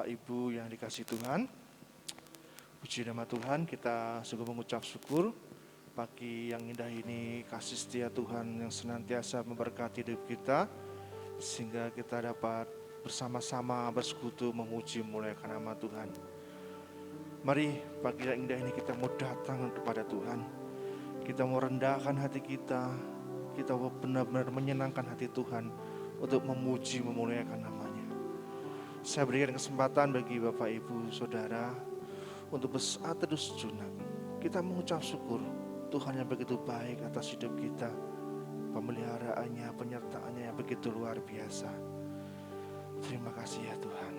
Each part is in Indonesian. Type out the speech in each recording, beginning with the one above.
Bapak Ibu yang dikasihi Tuhan. Puji nama Tuhan, kita sungguh mengucap syukur pagi yang indah ini, kasih setia Tuhan yang senantiasa memberkati hidup kita, sehingga kita dapat bersama-sama bersekutu memuji memuliakan nama Tuhan. Mari pagi yang indah ini kita mau datang kepada Tuhan. Kita mau rendahkan hati kita mau benar-benar menyenangkan hati Tuhan untuk memuji memuliakan namanya. Saya berikan kesempatan bagi Bapak Ibu Saudara untuk bersaat teduh sejenak. Kita mengucap syukur Tuhan yang begitu baik atas hidup kita, pemeliharaannya, penyertaannya yang begitu luar biasa. Terima kasih ya Tuhan.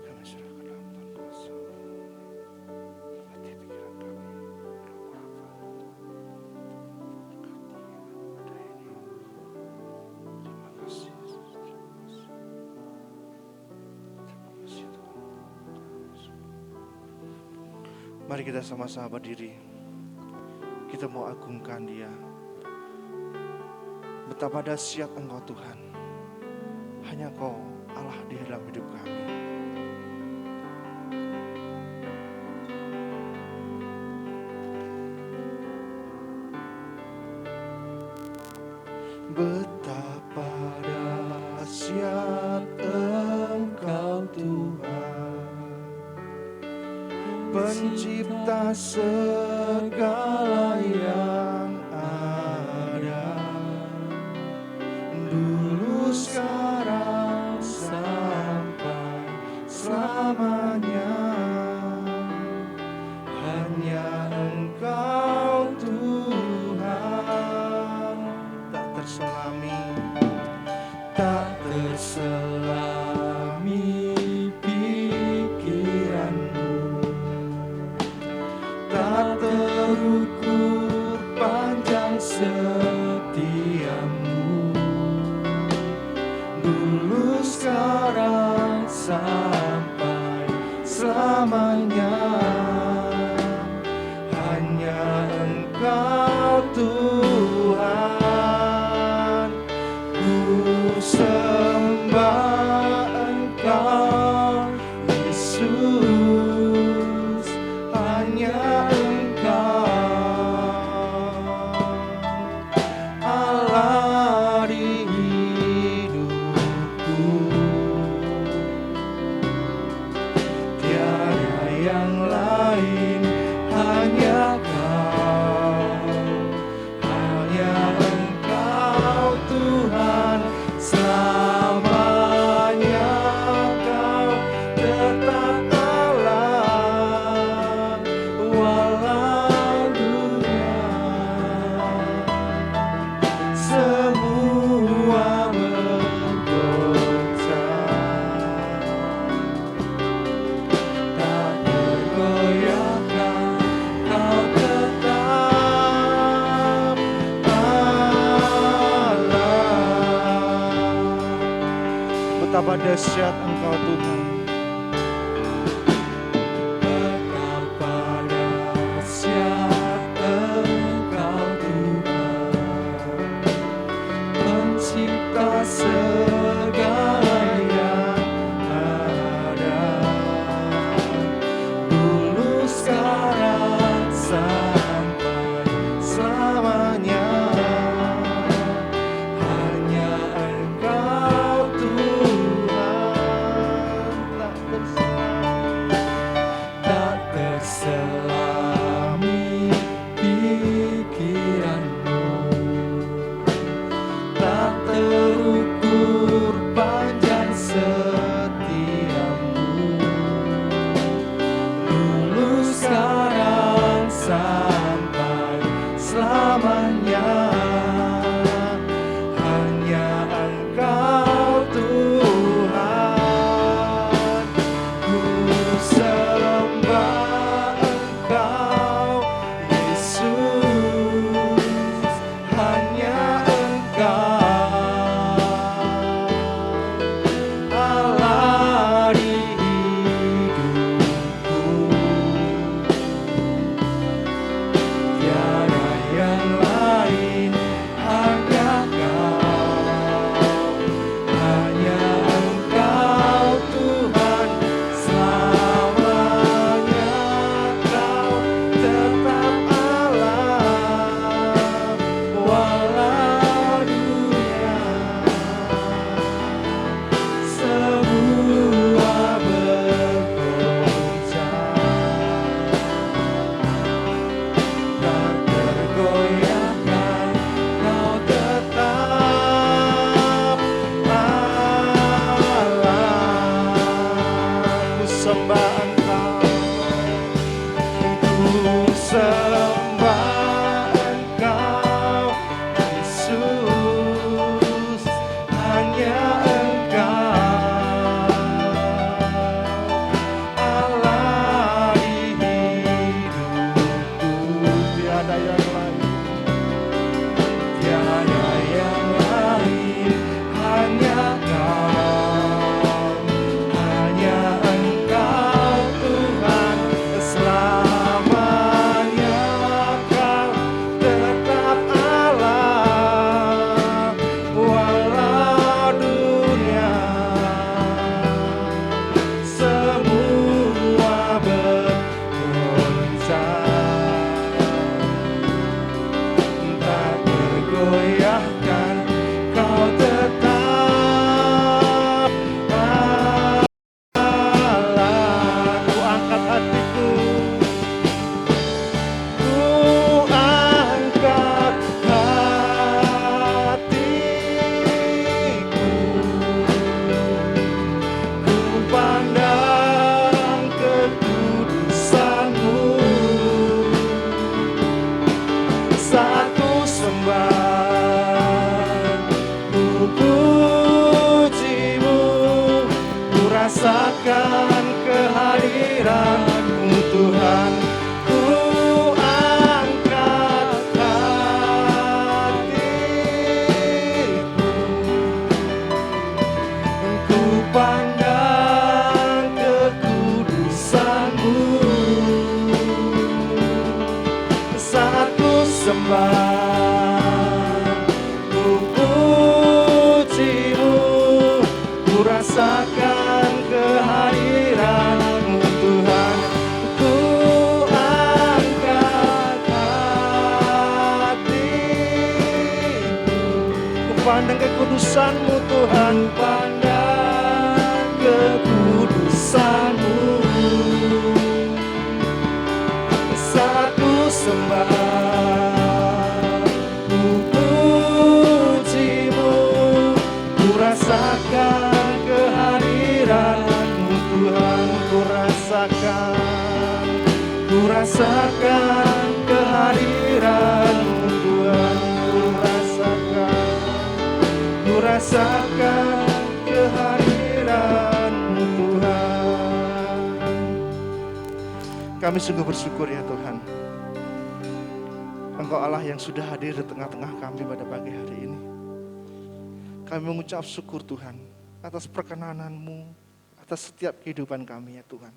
Kami serahkan dalam Tuhan kuasa hati pikiran kami. Mari kita sama-sama berdiri. Kita mau agungkan Dia. Betapa dahsyat Engkau Tuhan. Hanya Engkau Allah di dalam hidup kami. Betapa dahsyat Engkau Tuhan, Pencipta segala yang ada, dulu, sekarang, sampai selamanya. Hanya Engkau Tuhan, tak terselami, tak terselami pikiranmu, tak terukur panjang setiamu, dulu, sekarang, sampai selamanya. Hanya Engkau Tuhan, ku sembah Engkau Yesus. Hanya Allah di hidupku, tiada yang lain, hanya Kau, hanya Engkau Tuhan. Selamanya Kau tetap Allah, walau dunia semua bergoncang, tak tergoyahkan, Kau tetap Allah. Betapa dahsyat Engkau Tuhan. Betapa dahsyat Engkau Tuhan, Pencipta segala yang ada, dulu, sekarang, sampai selamanya. Hanya Engkau Tuhan, sembah Engkau, Yesus, hanya Engkau, Allah di hidupku, tiada yang lain, tiada yang lain, hanya Kau, hanya Engkau Tuhan, selamanya Kau tetap Allah, walau dunia semua bergoncang, tak tergoyahkan, Kau tetap Allah. Ku angkat hatiku, ku angkat hatiku, ku pandang kekudusan-Mu, satu sembah, ku puji-Mu, ku rasakan kehadiran-Mu Tuhan, ku angkat hatiku, ku pandang kekudusan-Mu, satu sembah, ku puji-Mu, ku rasakan kehadiran-Mu Tuhan, ku angkat hatiku, ku pandang kekudusan-Mu Tuhan, pandang kekudusan-Mu, satu sembah, ku puji-Mu, ku rasakan kehadiran-Mu Tuhan, ku rasakan kehadiran-Mu Tuhan, ku rasakan kehadiran-Mu Tuhan. Kami sungguh bersyukur ya Tuhan, Engkau Allah yang sudah hadir di tengah-tengah kami pada pagi hari ini. Kami mengucap syukur Tuhan atas perkenanan-Mu, atas setiap kehidupan kami ya Tuhan.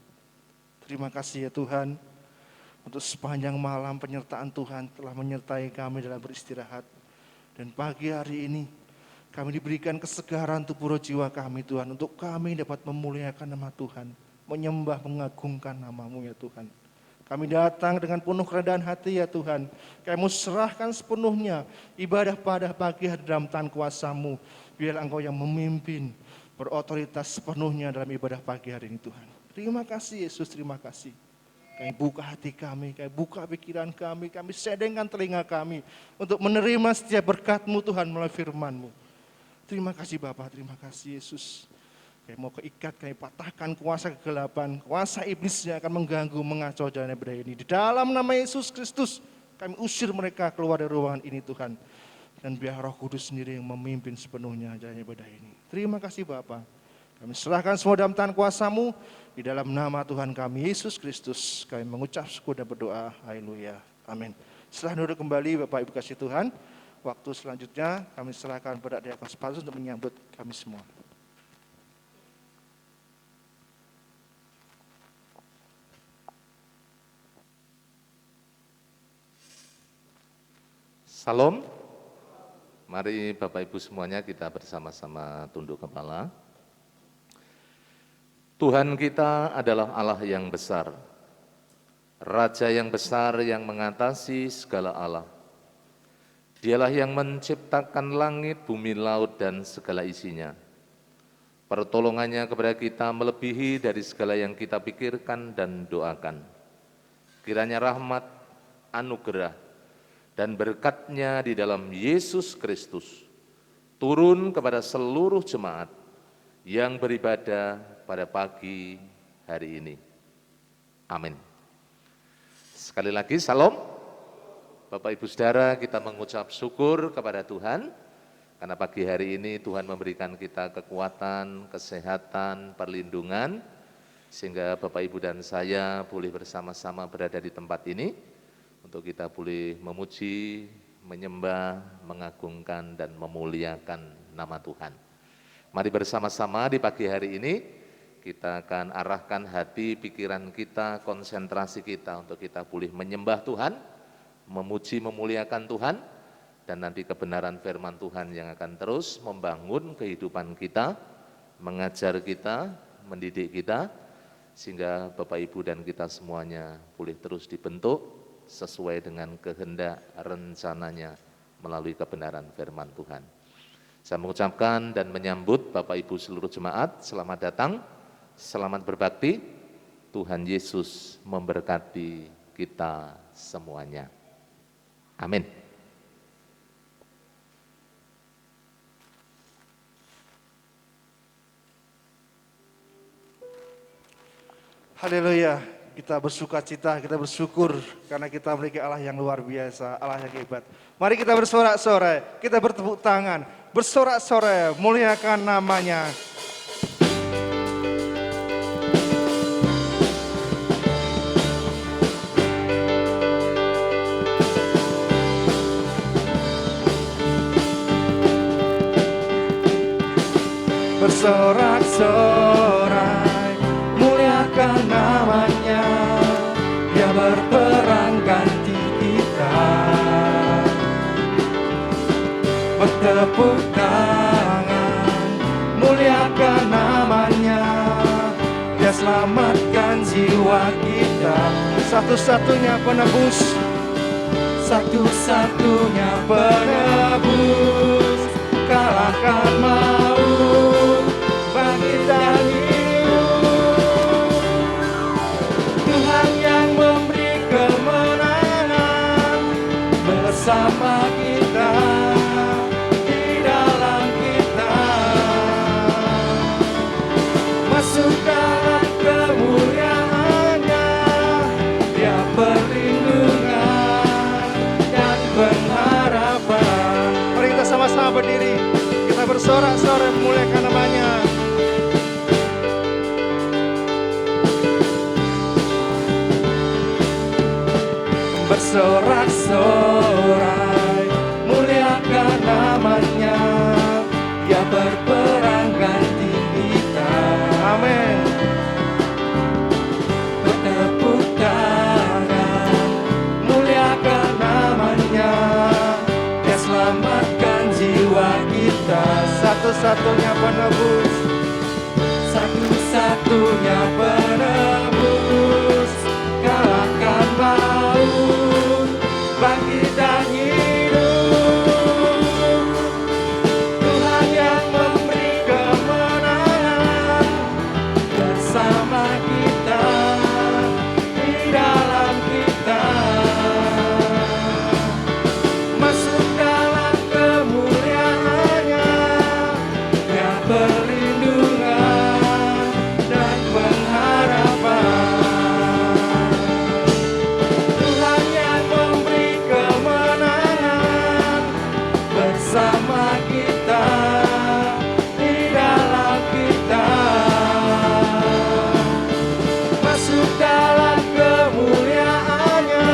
Terima kasih ya Tuhan untuk sepanjang malam penyertaan Tuhan telah menyertai kami dalam beristirahat. Dan pagi hari ini kami diberikan kesegaran tubuh roh jiwa kami Tuhan, untuk kami dapat memuliakan nama Tuhan, menyembah mengagungkan nama-Mu ya Tuhan. Kami datang dengan penuh kerendahan hati ya Tuhan. Kami mau serahkan sepenuhnya ibadah pada pagi hari dalam tangan kuasa-Mu. Biar Engkau yang memimpin, berotoritas sepenuhnya dalam ibadah pagi hari ini Tuhan. Terima kasih Yesus, terima kasih. Kami buka hati kami buka pikiran kami sedengkan telinga kami untuk menerima setiap berkat-Mu Tuhan melalui firman-Mu. Terima kasih Bapa, terima kasih Yesus. Kami mau keikat, kami patahkan kuasa kegelapan, kuasa iblis yang akan mengganggu, mengacau jalan ibadah ini. Di dalam nama Yesus Kristus, kami usir mereka keluar dari ruangan ini Tuhan. Dan biar Roh Kudus sendiri yang memimpin sepenuhnya jalan ibadah ini. Terima kasih Bapa. Kami serahkan semua dalam tangan kuasa-Mu. Di dalam nama Tuhan kami Yesus Kristus, kami mengucap syukur dan berdoa. Haleluya. Amin. Setelah duduk kembali Bapak Ibu kasih Tuhan, waktu selanjutnya kami serahkan pada Diakon Spasius untuk menyambut kami semua. Salam, mari Bapak Ibu semuanya kita bersama-sama tunduk kepala. Tuhan kita adalah Allah yang besar, Raja yang besar yang mengatasi segala Allah. Dialah yang menciptakan langit, bumi, laut, dan segala isinya. Pertolongannya kepada kita melebihi dari segala yang kita pikirkan dan doakan. Kiranya rahmat, anugerah, dan berkat-Nya di dalam Yesus Kristus turun kepada seluruh jemaat yang beribadah pada pagi hari ini. Amin. Sekali lagi, salam. Bapak Ibu Saudara, kita mengucap syukur kepada Tuhan, karena pagi hari ini Tuhan memberikan kita kekuatan, kesehatan, perlindungan, sehingga Bapak Ibu dan saya boleh bersama-sama berada di tempat ini, untuk kita boleh memuji, menyembah, mengagungkan, dan memuliakan nama Tuhan. Mari bersama-sama di pagi hari ini, kita akan arahkan hati, pikiran kita, konsentrasi kita untuk kita boleh menyembah Tuhan, memuji, memuliakan Tuhan, dan nanti kebenaran firman Tuhan yang akan terus membangun kehidupan kita, mengajar kita, mendidik kita, sehingga Bapak Ibu dan kita semuanya boleh terus dibentuk sesuai dengan kehendak rencananya melalui kebenaran firman Tuhan. Saya mengucapkan dan menyambut Bapak Ibu seluruh jemaat, selamat datang, selamat berbakti, Tuhan Yesus memberkati kita semuanya. Amin. Haleluya, kita bersukacita, kita bersyukur karena kita memiliki Allah yang luar biasa, Allah yang hebat. Mari kita bersorak-sorai, kita bertepuk tangan, bersorak-sorai, muliakan namanya. Bersorak-sorai, muliakan namanya, Dia berperang ganti kita. Bertepuk tangan, muliakan namanya, Dia selamatkan jiwa kita. Satu-satunya penebus, satu-satunya penebus, kalahkan maut, bangkit dan hidup. Tuhan yang memberi kemenangan bersama kita, di dalam kita. Masuk dalam kemuliaan-Nya, Dia perlindungan dan pengharapan. Mari kita sama-sama berdiri, kita bersorak-sorai memuliakan namanya. Bersorak-sorai, muliakan namanya, Dia berperang ganti kita. Amin. Bertepuk tangan, muliakan namanya, Dia selamatkan jiwa kita. Satu-satunya penebus, satu-satunya penebus, kalahkan maut, bangkit dan hidup. Tuhan yang memberi kemenangan bersama kita, di dalam kita. Masuk dalam kemuliaan-Nya, Dia perlindungan dan pengharapan. Tuhan yang memberi kemenangan bersama kita, di dalam kita. Masuk dalam kemuliaan-Nya,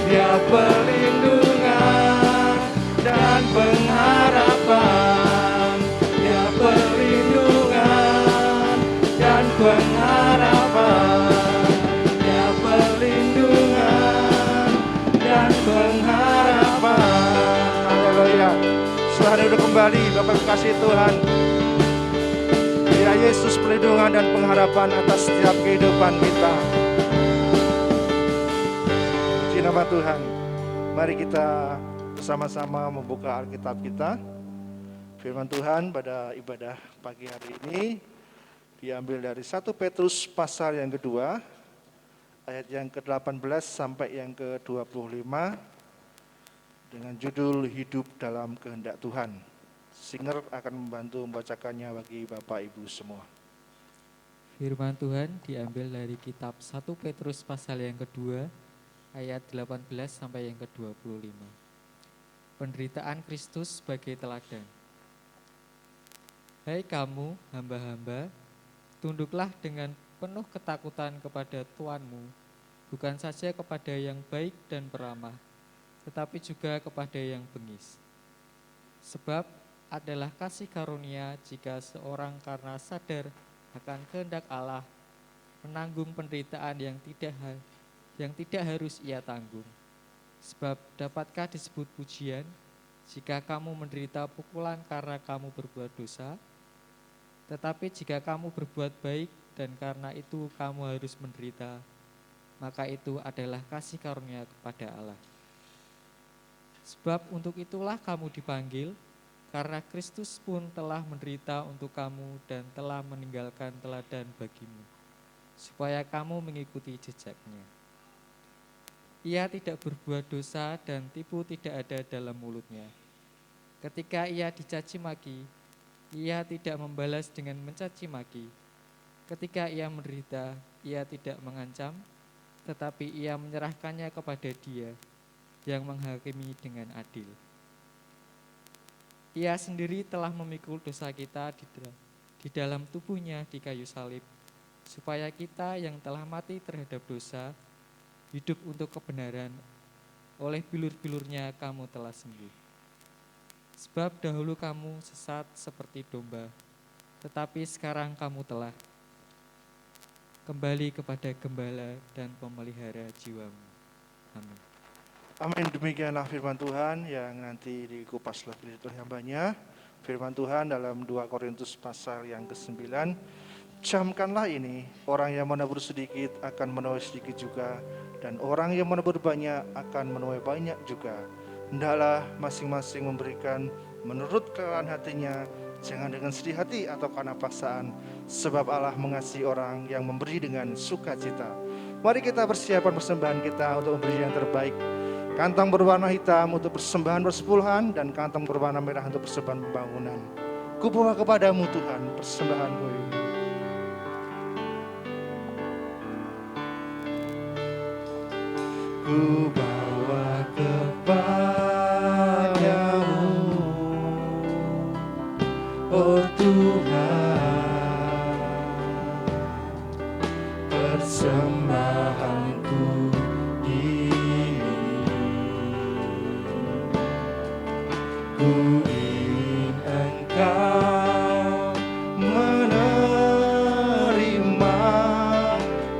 Dia perlindungan dan pengharapan. Dia perlindungan dan pengharapan. Dia perlindungan dan pengharapan. Haleluya. Setelah hidup kembali, Bapak kasih Tuhan, Ya Yesus perlindungan dan pengharapan atas setiap kehidupan kita. Puji nama Tuhan. Mari kita bersama-sama membuka Alkitab kita. Firman Tuhan pada ibadah pagi hari ini diambil dari 1 Petrus pasal yang kedua, ayat yang ke-18 sampai yang ke-25, dengan judul Hidup dalam Kehendak Tuhan. Singer akan membantu membacakannya bagi Bapak Ibu semua. Firman Tuhan diambil dari kitab 1 Petrus pasal yang kedua ayat 18 sampai yang ke-25. Penderitaan Kristus sebagai teladan. Hai kamu, hamba-hamba, tunduklah dengan penuh ketakutan kepada Tuanmu, bukan saja kepada yang baik dan peramah, tetapi juga kepada yang bengis. Sebab adalah kasih karunia jika seorang karena sadar akan kehendak Allah menanggung penderitaan yang tidak harus ia tanggung. Sebab dapatkah disebut pujian jika kamu menderita pukulan karena kamu berbuat dosa? Tetapi jika kamu berbuat baik dan karena itu kamu harus menderita, maka itu adalah kasih karunia kepada Allah. Sebab untuk itulah kamu dipanggil, karena Kristus pun telah menderita untuk kamu dan telah meninggalkan teladan bagimu, supaya kamu mengikuti jejaknya. Ia tidak berbuat dosa dan tipu tidak ada dalam mulutnya. Ketika ia dicaci maki, ia tidak membalas dengan mencaci maki. Ketika ia menderita, ia tidak mengancam, tetapi ia menyerahkannya kepada Dia yang menghakimi dengan adil. Ia sendiri telah memikul dosa kita di dalam tubuhnya di kayu salib, supaya kita yang telah mati terhadap dosa, hidup untuk kebenaran. Oleh bilur-bilurnya kamu telah sembuh. Sebab dahulu kamu sesat seperti domba, tetapi sekarang kamu telah kembali kepada gembala dan pemelihara jiwamu. Amin. Amin. Demikianlah firman Tuhan yang nanti dikupas lebih oleh hambanya. Firman Tuhan dalam 2 Korintus pasal yang ke-9. Camkanlah ini, orang yang menabur sedikit akan menuai sedikit juga, dan orang yang menabur banyak akan menuai banyak juga. Hendaklah masing-masing memberikan menurut kerelaan hatinya, jangan dengan sedih hati atau karena paksaan, sebab Allah mengasihi orang yang memberi dengan sukacita. Mari kita persiapan persembahan kita untuk memberi yang terbaik. Kantong berwarna hitam untuk persembahan persepuluhan dan kantong berwarna merah untuk persembahan pembangunan. Kubawa kepadamu Tuhan persembahanku ini. Kubawa kepadamu, oh Tuhan, persembahanku ini. Ku ingin Engkau menerima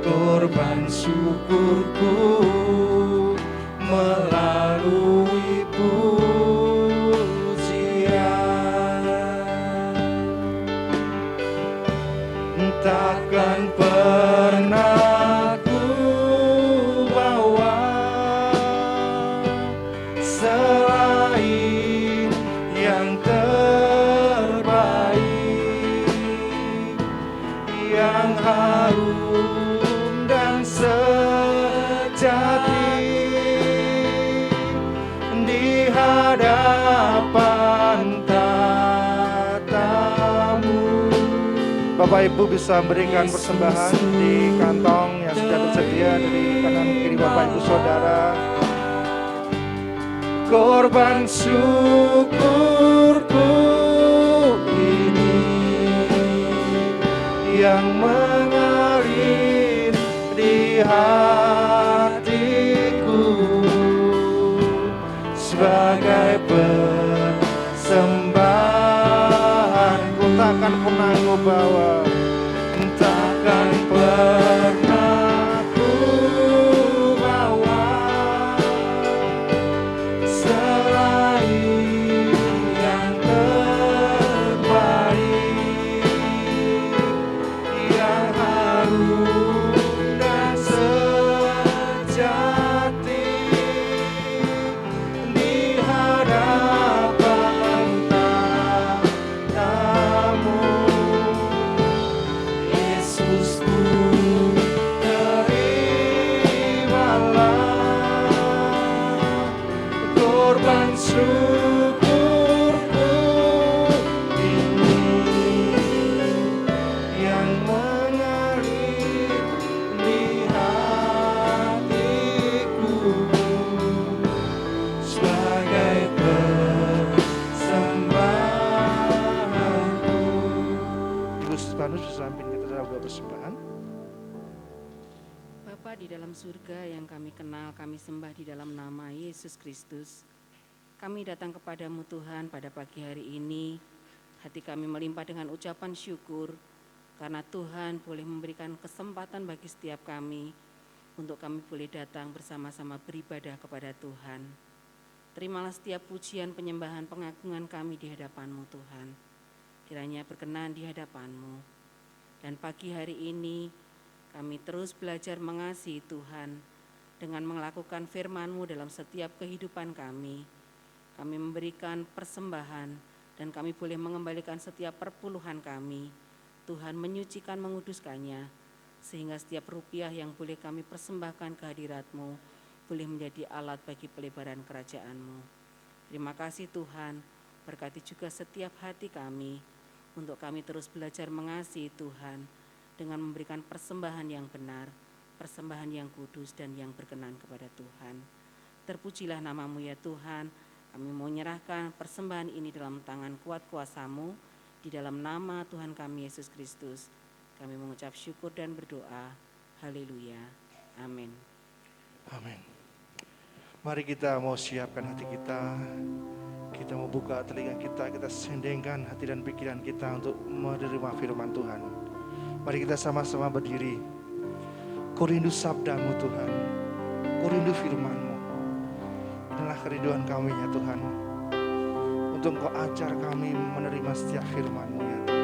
korban syukurku melalui pujian. Takkan pernah ku bawa selain yang terbaik, yang harum dan sejati di hadapan tatamu. Bapak Ibu bisa memberikan persembahan di kantong yang sudah tersedia dari kanan kiri Bapak Ibu Saudara. Korban syukurku ini yang mengalir di hatiku sebagai persembahan. Ku takkan pernah ku bawa, takkan pernah ku bawa selain yang terbaik, yang harum dan sejati di hadapan tatamu. Yesusku, terimalah korban syukurku ini yang mengalir di hatiku kami kenal, kami sembah di dalam nama Yesus Kristus. Kami datang kepadamu Tuhan pada pagi hari ini. Hati kami melimpah dengan ucapan syukur karena Tuhan boleh memberikan kesempatan bagi setiap kami untuk kami boleh datang bersama-sama beribadah kepada Tuhan. Terimalah setiap pujian, penyembahan, pengagungan kami di hadapan-Mu Tuhan. Kiranya berkenan di hadapan-Mu. Dan pagi hari ini kami terus belajar mengasihi Tuhan dengan melakukan firman-Mu dalam setiap kehidupan kami. Kami memberikan persembahan dan kami boleh mengembalikan setiap perpuluhan kami. Tuhan menyucikan, menguduskannya, sehingga setiap rupiah yang boleh kami persembahkan ke hadirat-Mu boleh menjadi alat bagi pelebaran kerajaan-Mu. Terima kasih Tuhan, berkati juga setiap hati kami, untuk kami terus belajar mengasihi Tuhan dengan memberikan persembahan yang benar, persembahan yang kudus dan yang berkenan kepada Tuhan. Terpujilah nama-Mu ya Tuhan, kami mau menyerahkan persembahan ini dalam tangan kuat kuasa-Mu, di dalam nama Tuhan kami Yesus Kristus. Kami mengucap syukur dan berdoa. Haleluya. Amin. Amin. Mari kita mau siapkan hati kita. Kita mau buka telinga kita sendengkan hati dan pikiran kita untuk menerima firman Tuhan. Mari kita sama-sama berdiri. Ku rindu sabda-Mu Tuhan. Ku rindu firman-Mu. Inilah kerinduan kami ya Tuhan. Untuk Engkau ajar kami menerima setiap firman-Mu ya Tuhan.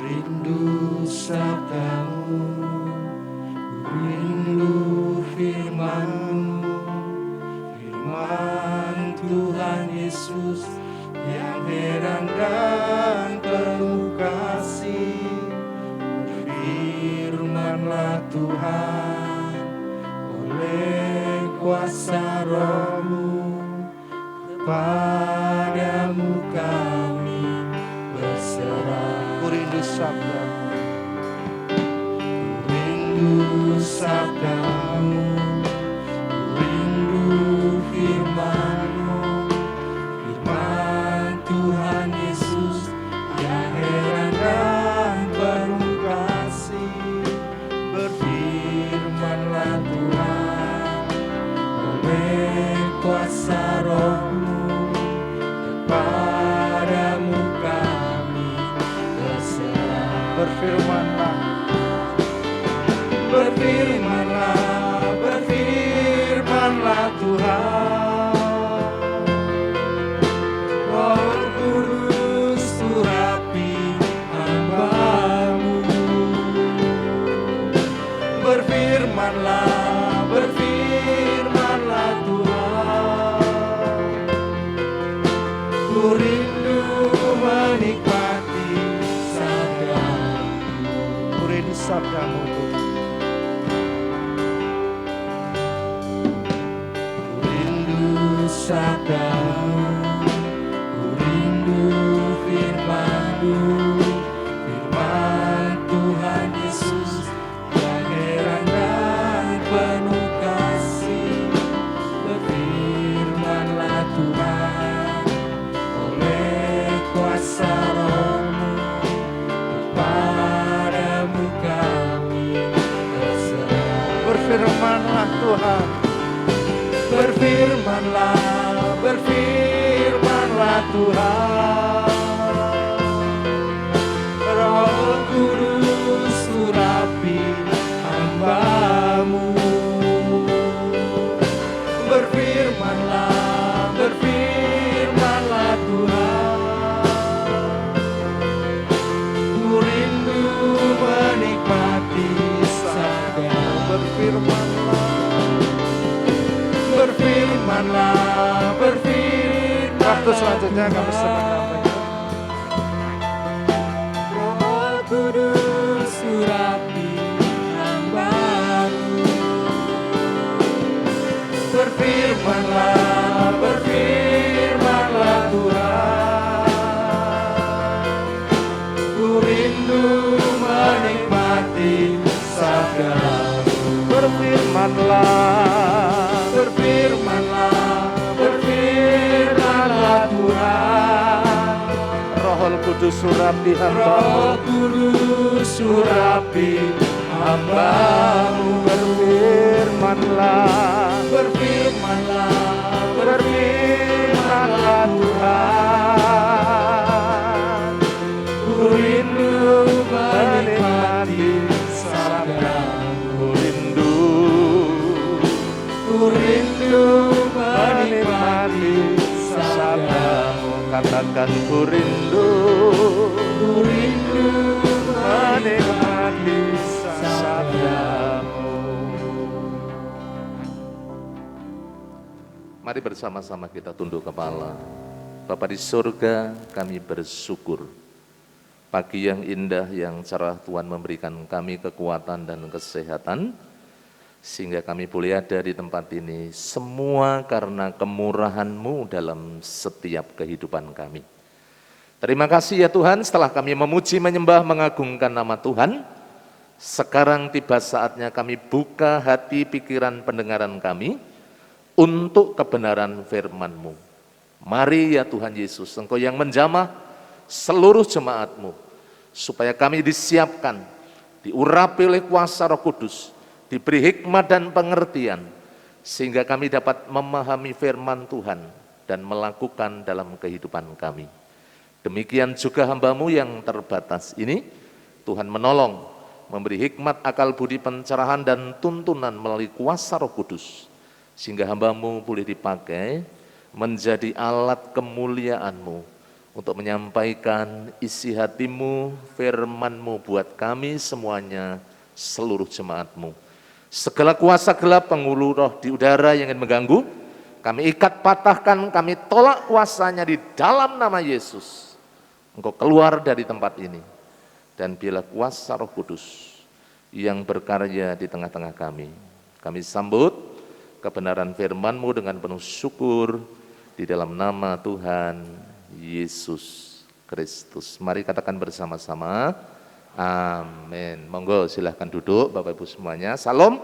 Rindu sabda-Mu, rindu firman-Mu, firman Tuhan Yesus yang heran dan penuh kasih. Firman-Lah Tuhan oleh kuasa Roh-Mu, kepadamu kami berserah. Ku rindu sabda-Mu, ku rindu sabda-Mu, ku rindu firman-Mu, firman Tuhan Yesus yang heran dan penuh kasih. Berfirman-Lah Tuhan oleh kuasa Roh-Mu, kepadamu kami berserah. Berfirman-Lah, berfirman-Lah, berfirman-Lah Tuhan. Roh Kudus urapi hamba-Mu. Berfirman-Lah, berfirman-Lah Tuhan. Ku rindu menikmati sabda-Mu. Ku rindu sabda-Mu Tuhan. Ku rindu sabda-Mu, ku rindu firman-Mu, firman Tuhan Yesus yang heran dan penuh kasih. Berfirman-Lah Tuhan oleh kuasa Roh-Mu, kepadamu kami berserah. Berfirman-Lah Tuhan, berfirman-Lah, berfirman-Lah Tuhan. Roh Kudus urapi hamba-Mu. Berfirman-Lah, berfirman-Lah Tuhan. Ku rindu menikmati sabda. Berfirman-Lah, berfirman-Lah, berfirman-Lah. Waktu selanjutnya kami sebenarnya. Roh Kudus urapi hamba-Mu. Berfirman-Lah, berfirman-Lah Tuhan. Ku rindu menikmati sabda-Mu. Berfirman-Lah, Kudus urapi hamba-Mu, Kudus urapi hamba-Mu. Berfirmanlah, berfirmanlah, berfirmanlah Tuhan. Ku rindu menikmati sabda-Mu, ku rindu menikmati sabda-Mu. Katakan ku rindu menikmati sabda-Mu. Mari bersama-sama kita tunduk kepala. Bapa di surga, kami bersyukur pagi yang indah yang cerah Tuhan memberikan kami kekuatan dan kesehatan, sehingga kami boleh ada di tempat ini, semua karena kemurahan-Mu dalam setiap kehidupan kami. Terima kasih ya Tuhan, setelah kami memuji, menyembah, mengagungkan nama Tuhan, sekarang tiba saatnya kami buka hati, pikiran, pendengaran kami untuk kebenaran firman-Mu. Mari ya Tuhan Yesus, Engkau yang menjamah seluruh jemaat-Mu, supaya kami disiapkan, diurapi oleh kuasa Roh Kudus, diberi hikmat dan pengertian, sehingga kami dapat memahami firman Tuhan dan melakukan dalam kehidupan kami. Demikian juga hamba-Mu yang terbatas ini, Tuhan menolong, memberi hikmat, akal budi, pencerahan dan tuntunan melalui kuasa Roh Kudus, sehingga hamba-Mu boleh dipakai menjadi alat kemuliaan-Mu untuk menyampaikan isi hati-Mu, firman-Mu buat kami semuanya, seluruh jemaat-Mu. Segala kuasa gelap, penghulu roh di udara yang ingin mengganggu, kami ikat, patahkan, kami tolak kuasanya di dalam nama Yesus. Engkau keluar dari tempat ini, dan biarlah kuasa Roh Kudus yang berkarya di tengah-tengah kami. Kami sambut kebenaran firman-Mu dengan penuh syukur di dalam nama Tuhan Yesus Kristus. Mari katakan bersama-sama, amin. Monggo silahkan duduk Bapak Ibu semuanya. Salam.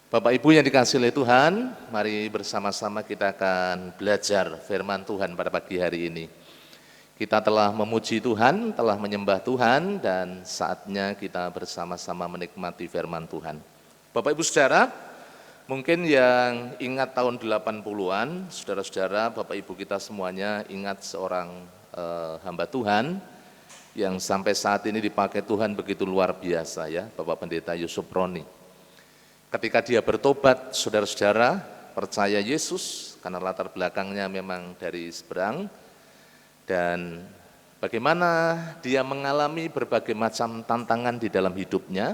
Bapak Ibu yang dikasihi oleh Tuhan, mari bersama-sama kita akan belajar firman Tuhan pada pagi hari ini. Kita telah memuji Tuhan, telah menyembah Tuhan, dan saatnya kita bersama-sama menikmati firman Tuhan. Bapak Ibu Saudara, mungkin yang ingat tahun 80-an, saudara-saudara, Bapak Ibu kita semuanya ingat seorang hamba Tuhan yang sampai saat ini dipakai Tuhan begitu luar biasa ya, Bapak Pendeta Yusuf Roni. Ketika dia bertobat, saudara-saudara, percaya Yesus, karena latar belakangnya memang dari seberang, dan bagaimana dia mengalami berbagai macam tantangan di dalam hidupnya,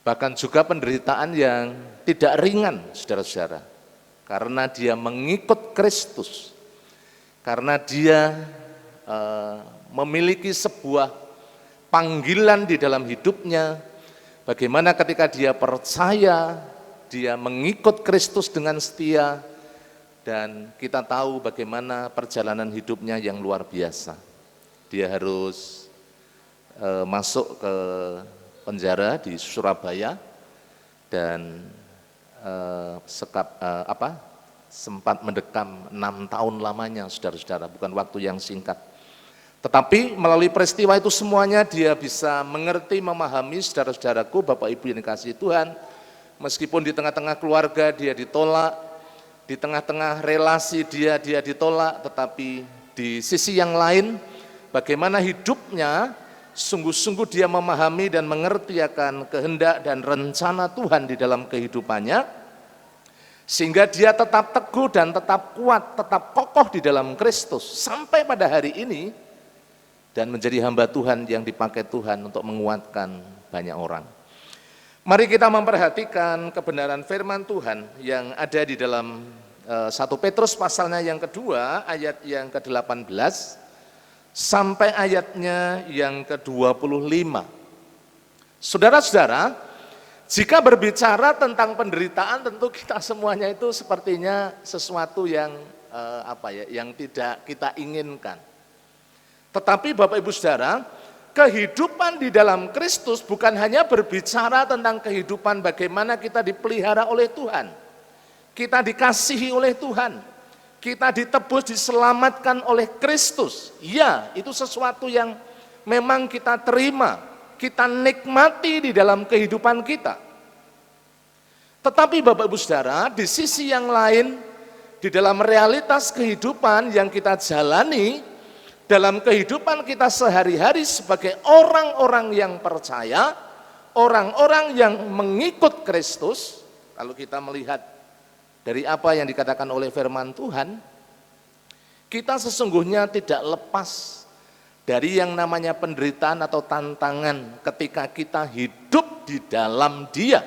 bahkan juga penderitaan yang tidak ringan, saudara-saudara, karena dia mengikut Kristus, karena dia memiliki sebuah panggilan di dalam hidupnya. Bagaimana ketika dia percaya, dia mengikut Kristus dengan setia, dan kita tahu bagaimana perjalanan hidupnya yang luar biasa. Dia harus masuk ke penjara di Surabaya, dan sempat mendekam 6 tahun lamanya, saudara-saudara, bukan waktu yang singkat. Tetapi melalui peristiwa itu semuanya dia bisa mengerti, memahami, saudara-saudaraku, Bapak Ibu yang dikasihi Tuhan, meskipun di tengah-tengah keluarga dia ditolak, di tengah-tengah relasi dia ditolak, tetapi di sisi yang lain bagaimana hidupnya sungguh-sungguh dia memahami dan mengerti akan kehendak dan rencana Tuhan di dalam kehidupannya, sehingga dia tetap teguh dan tetap kuat, tetap kokoh di dalam Kristus sampai pada hari ini, dan menjadi hamba Tuhan yang dipakai Tuhan untuk menguatkan banyak orang. Mari kita memperhatikan kebenaran firman Tuhan yang ada di dalam 1 Petrus pasalnya yang kedua, ayat yang ke-18 sampai ayatnya yang ke-25. Saudara-saudara, jika berbicara tentang penderitaan, tentu kita semuanya itu sepertinya sesuatu yang yang tidak kita inginkan. Tetapi Bapak Ibu Saudara, kehidupan di dalam Kristus bukan hanya berbicara tentang kehidupan bagaimana kita dipelihara oleh Tuhan, kita dikasihi oleh Tuhan, Kita ditebus, diselamatkan oleh Kristus. Ya, itu sesuatu yang memang kita terima, kita nikmati di dalam kehidupan kita. Tetapi Bapak Ibu Saudara, di sisi yang lain, di dalam realitas kehidupan yang kita jalani, dalam kehidupan kita sehari-hari sebagai orang-orang yang percaya, orang-orang yang mengikut Kristus, kalau kita melihat dari apa yang dikatakan oleh firman Tuhan, kita sesungguhnya tidak lepas dari yang namanya penderitaan atau tantangan ketika kita hidup di dalam Dia.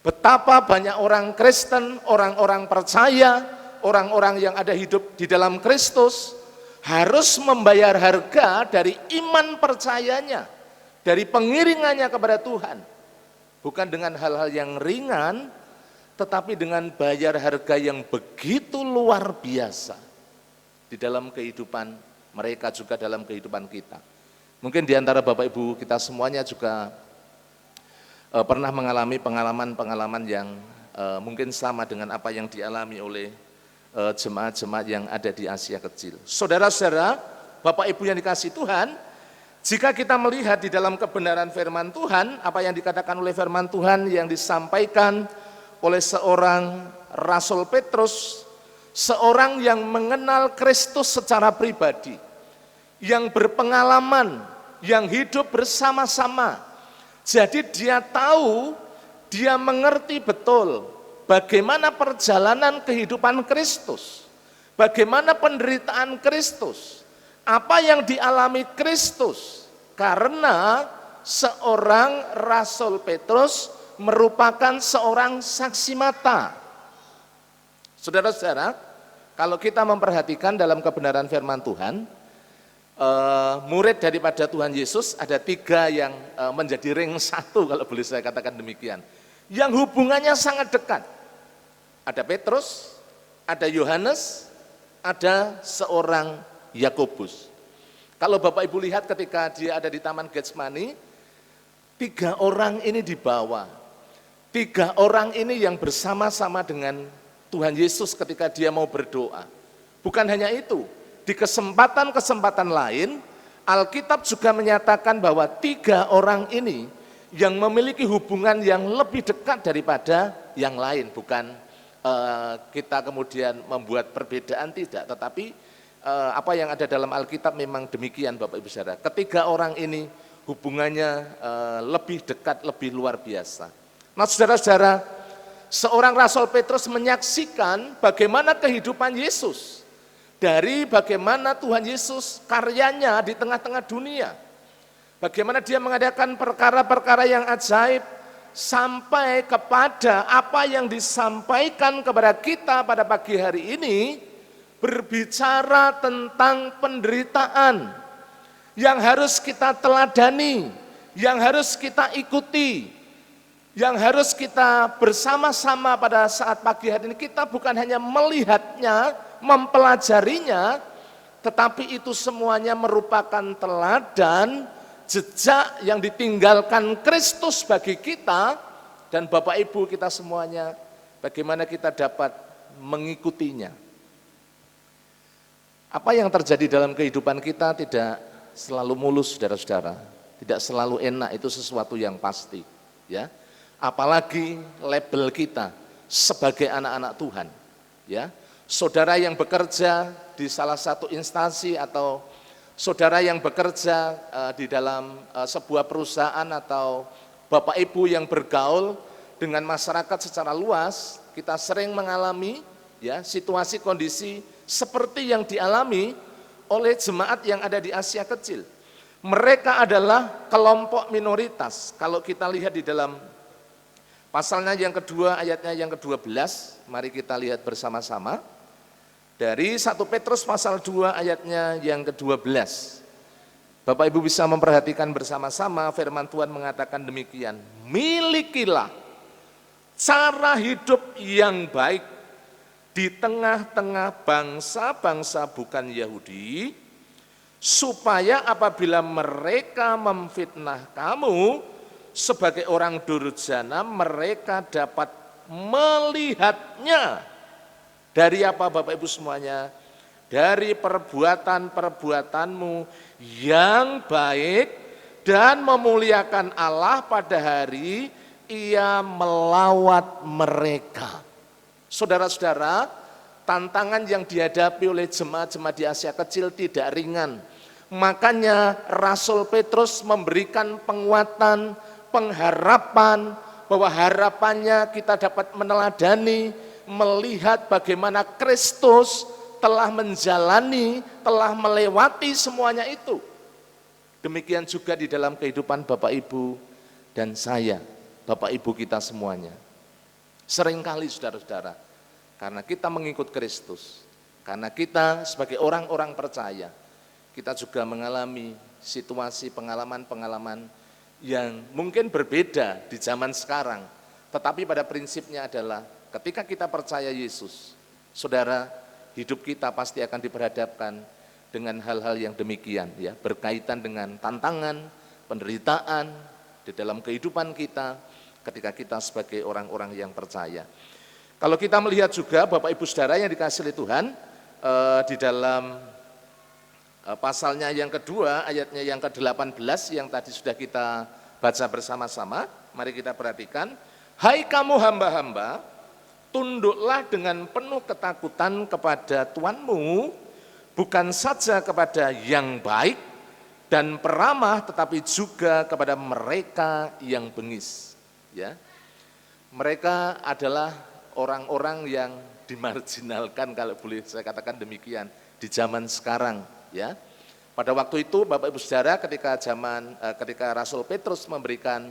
Betapa banyak orang Kristen, orang-orang percaya, orang-orang yang ada hidup di dalam Kristus harus membayar harga dari iman percayanya, dari pengiringannya kepada Tuhan. Bukan dengan hal-hal yang ringan, tetapi dengan bayar harga yang begitu luar biasa di dalam kehidupan mereka, juga dalam kehidupan kita. Mungkin di antara Bapak Ibu kita semuanya juga pernah mengalami pengalaman-pengalaman yang mungkin sama dengan apa yang dialami oleh jemaat-jemaat yang ada di Asia Kecil. Saudara-saudara, Bapak Ibu yang dikasihi Tuhan, jika kita melihat di dalam kebenaran firman Tuhan, apa yang dikatakan oleh firman Tuhan yang disampaikan oleh seorang Rasul Petrus, seorang yang mengenal Kristus secara pribadi, yang berpengalaman, yang hidup bersama-sama. Jadi dia tahu, dia mengerti betul bagaimana perjalanan kehidupan Kristus, bagaimana penderitaan Kristus, apa yang dialami Kristus, karena seorang Rasul Petrus merupakan seorang saksi mata. Saudara-saudara, kalau kita memperhatikan dalam kebenaran firman Tuhan, murid daripada Tuhan Yesus ada 3 yang menjadi ring 1, kalau boleh saya katakan demikian, yang hubungannya sangat dekat. Ada Petrus, ada Yohanes, ada seorang Yakobus. Kalau Bapak Ibu lihat ketika dia ada di Taman Getsemani, 3 orang ini dibawa. 3 orang ini yang bersama-sama dengan Tuhan Yesus ketika dia mau berdoa. Bukan hanya itu, di kesempatan-kesempatan lain, Alkitab juga menyatakan bahwa 3 orang ini yang memiliki hubungan yang lebih dekat daripada yang lain. Bukan kita kemudian membuat perbedaan, tidak. Tetapi apa yang ada dalam Alkitab memang demikian Bapak Ibu Saudara. Ketiga orang ini hubungannya lebih dekat, lebih luar biasa. Nah saudara-saudara, seorang Rasul Petrus menyaksikan bagaimana kehidupan Yesus, dari bagaimana Tuhan Yesus karyanya di tengah-tengah dunia, bagaimana dia mengadakan perkara-perkara yang ajaib, sampai kepada apa yang disampaikan kepada kita pada pagi hari ini, berbicara tentang penderitaan yang harus kita teladani, yang harus kita ikuti, yang harus kita bersama-sama pada saat pagi hari ini. Kita bukan hanya melihatnya, mempelajarinya, tetapi itu semuanya merupakan teladan, jejak yang ditinggalkan Kristus bagi kita, dan Bapak Ibu kita semuanya, bagaimana kita dapat mengikutinya. Apa yang terjadi dalam kehidupan kita tidak selalu mulus, saudara-saudara, tidak selalu enak, itu sesuatu yang pasti, ya. Apalagi label kita sebagai anak-anak Tuhan, ya. Saudara yang bekerja di salah satu instansi, atau saudara yang bekerja di dalam sebuah perusahaan, atau Bapak Ibu yang bergaul dengan masyarakat secara luas, kita sering mengalami, ya, situasi kondisi seperti yang dialami oleh jemaat yang ada di Asia Kecil. Mereka adalah kelompok minoritas. Kalau kita lihat di dalam pasalnya yang kedua, ayatnya yang ke-12, mari kita lihat bersama-sama. Dari 1 Petrus pasal 2 ayatnya yang ke-12. Bapak Ibu bisa memperhatikan bersama-sama, firman Tuhan mengatakan demikian. Milikilah cara hidup yang baik di tengah-tengah bangsa-bangsa bukan Yahudi, supaya apabila mereka memfitnah kamu sebagai orang durjana, mereka dapat melihatnya Dari apa Bapak Ibu semuanya? Dari perbuatan-perbuatanmu yang baik dan memuliakan Allah pada hari ia melawat mereka. Saudara-saudara, tantangan yang dihadapi oleh jemaat-jemaat di Asia Kecil tidak ringan. Makanya Rasul Petrus memberikan penguatan, pengharapan, bahwa harapannya kita dapat meneladani, melihat bagaimana Kristus telah menjalani, telah melewati semuanya itu. Demikian juga di dalam kehidupan Bapak Ibu dan saya, Bapak Ibu kita semuanya. Seringkali saudara-saudara, karena kita mengikut Kristus, karena kita sebagai orang-orang percaya, kita juga mengalami situasi pengalaman-pengalaman yang mungkin berbeda di zaman sekarang. Tetapi pada prinsipnya adalah ketika kita percaya Yesus, saudara, hidup kita pasti akan diperhadapkan dengan hal-hal yang demikian, ya, berkaitan dengan tantangan, penderitaan di dalam kehidupan kita ketika kita sebagai orang-orang yang percaya. Kalau kita melihat juga Bapak Ibu Saudara yang dikasihi oleh Tuhan, di dalam pasalnya yang kedua, ayatnya yang ke-18 yang tadi sudah kita baca bersama-sama, mari kita perhatikan. Hai kamu hamba-hamba, tunduklah dengan penuh ketakutan kepada Tuanmu, bukan saja kepada yang baik dan peramah, tetapi juga kepada mereka yang bengis. Ya, mereka adalah orang-orang yang dimarginalkan, kalau boleh saya katakan demikian, di zaman sekarang. Ya, pada waktu itu Bapak Ibu Saudara, ketika Rasul Petrus memberikan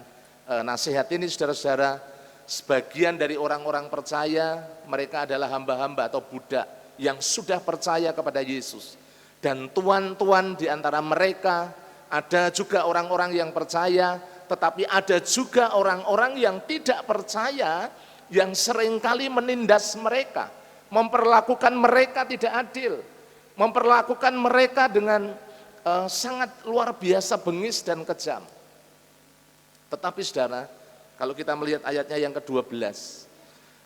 nasihat ini, saudara-saudara, sebagian dari orang-orang percaya mereka adalah hamba-hamba atau budak yang sudah percaya kepada Yesus. Dan tuan-tuan di antara mereka ada juga orang-orang yang percaya, tetapi ada juga orang-orang yang tidak percaya yang seringkali menindas mereka, memperlakukan mereka tidak adil, memperlakukan mereka dengan sangat luar biasa bengis dan kejam. Tetapi saudara, kalau kita melihat ayatnya yang ke-12,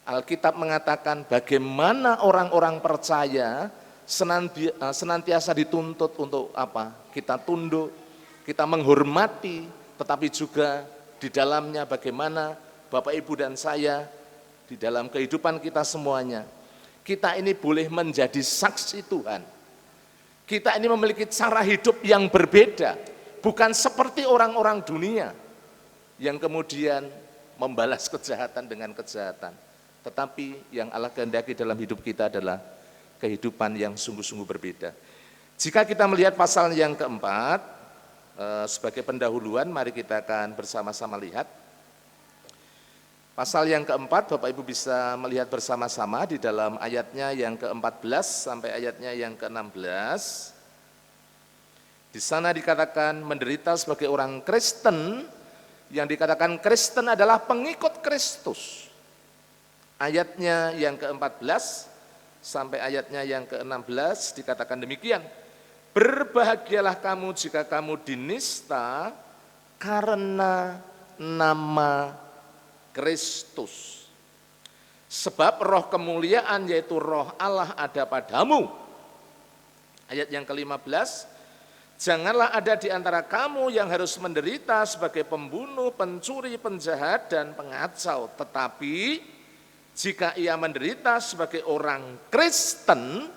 Alkitab mengatakan bagaimana orang-orang percaya senantiasa dituntut untuk apa? Kita tunduk, kita menghormati, tetapi juga di dalamnya bagaimana Bapak Ibu dan saya di dalam kehidupan kita semuanya, kita ini boleh menjadi saksi Tuhan. Kita ini memiliki cara hidup yang berbeda, bukan seperti orang-orang dunia yang kemudian membalas kejahatan dengan kejahatan. Tetapi yang Allah kehendaki dalam hidup kita adalah kehidupan yang sungguh-sungguh berbeda. Jika kita melihat pasal yang keempat, sebagai pendahuluan, mari kita akan bersama-sama lihat. Pasal yang keempat, Bapak Ibu bisa melihat bersama-sama di dalam ayatnya yang ke-14 sampai ayatnya yang ke-16. Di sana dikatakan menderita sebagai orang Kristen, yang dikatakan Kristen adalah pengikut Kristus. Ayatnya yang ke-14 sampai ayatnya yang ke-16 dikatakan demikian. Berbahagialah kamu jika kamu dinista karena nama Kristus. Sebab roh kemuliaan yaitu roh Allah ada padamu. Ayat yang ke-15, janganlah ada di antara kamu yang harus menderita sebagai pembunuh, pencuri, penjahat, dan pengacau. Tetapi jika ia menderita sebagai orang Kristen,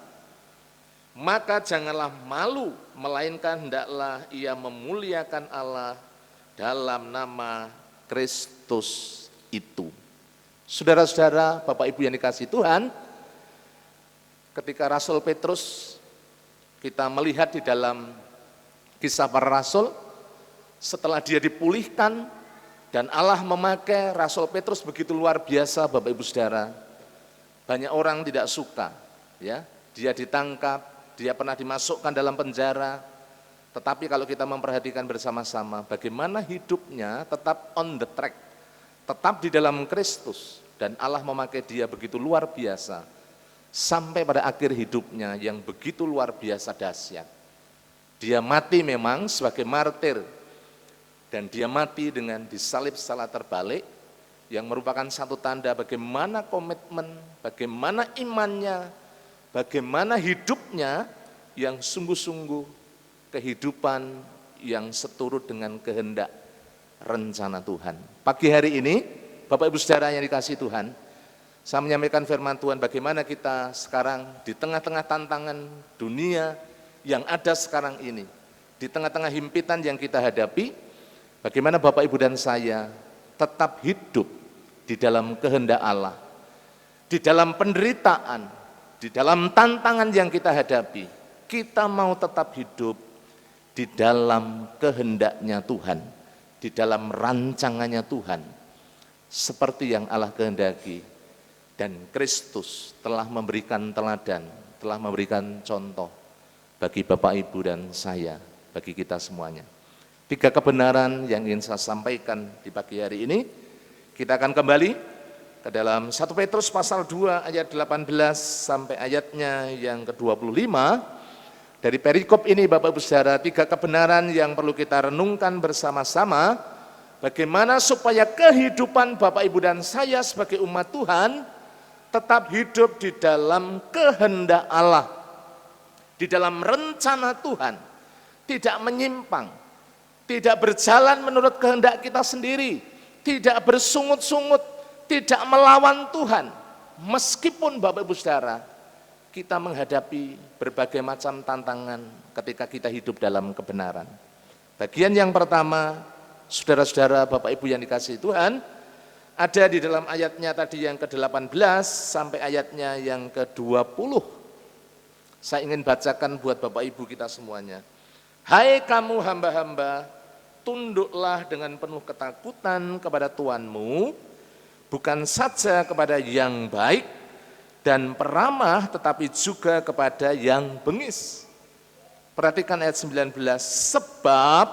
maka janganlah malu, melainkan hendaklah ia memuliakan Allah dalam nama Kristus itu. Saudara-saudara, Bapak Ibu yang dikasihi Tuhan, ketika Rasul Petrus, kita melihat di dalam Kisah Para Rasul, setelah dia dipulihkan dan Allah memakai Rasul Petrus begitu luar biasa, Bapak Ibu Saudara, banyak orang tidak suka, ya, dia ditangkap, dia pernah dimasukkan dalam penjara. Tetapi kalau kita memperhatikan bersama-sama bagaimana hidupnya tetap on the track, tetap di dalam Kristus, dan Allah memakai dia begitu luar biasa sampai pada akhir hidupnya yang begitu luar biasa dahsyat. Dia mati memang sebagai martir, dan dia mati dengan disalib secara terbalik, yang merupakan satu tanda bagaimana komitmen, bagaimana imannya, bagaimana hidupnya yang sungguh-sungguh kehidupan yang seturut dengan kehendak rencana Tuhan. Pagi hari ini, Bapak Ibu Saudara yang dikasihi Tuhan, saya menyampaikan firman Tuhan bagaimana kita sekarang di tengah-tengah tantangan dunia yang ada sekarang ini, di tengah-tengah himpitan yang kita hadapi, bagaimana Bapak Ibu dan saya tetap hidup di dalam kehendak Allah, di dalam penderitaan, di dalam tantangan yang kita hadapi, kita mau tetap hidup di dalam kehendaknya Tuhan, di dalam rancangannya Tuhan, seperti yang Allah kehendaki. Dan Kristus telah memberikan teladan, telah memberikan contoh bagi Bapak Ibu dan saya, bagi kita semuanya. 3 kebenaran yang ingin saya sampaikan di pagi hari ini. Kita akan kembali ke dalam 1 Petrus pasal 2 ayat 18 sampai ayatnya yang ke-25. Dari perikop ini Bapak Ibu Saudara, 3 kebenaran yang perlu kita renungkan bersama-sama. Bagaimana supaya kehidupan Bapak Ibu dan saya sebagai umat Tuhan tetap hidup di dalam kehendak Allah, di dalam rencana Tuhan, tidak menyimpang, tidak berjalan menurut kehendak kita sendiri, tidak bersungut-sungut, tidak melawan Tuhan. Meskipun Bapak Ibu Saudara, kita menghadapi berbagai macam tantangan ketika kita hidup dalam kebenaran. Bagian yang pertama, saudara-saudara Bapak Ibu yang dikasihi Tuhan, ada di dalam ayatnya tadi yang ke-18 sampai ayatnya yang ke-20. Saya ingin bacakan buat Bapak Ibu kita semuanya. Hai kamu hamba-hamba, tunduklah dengan penuh ketakutan kepada Tuanmu, bukan saja kepada yang baik dan peramah, tetapi juga kepada yang bengis. Perhatikan ayat 19, sebab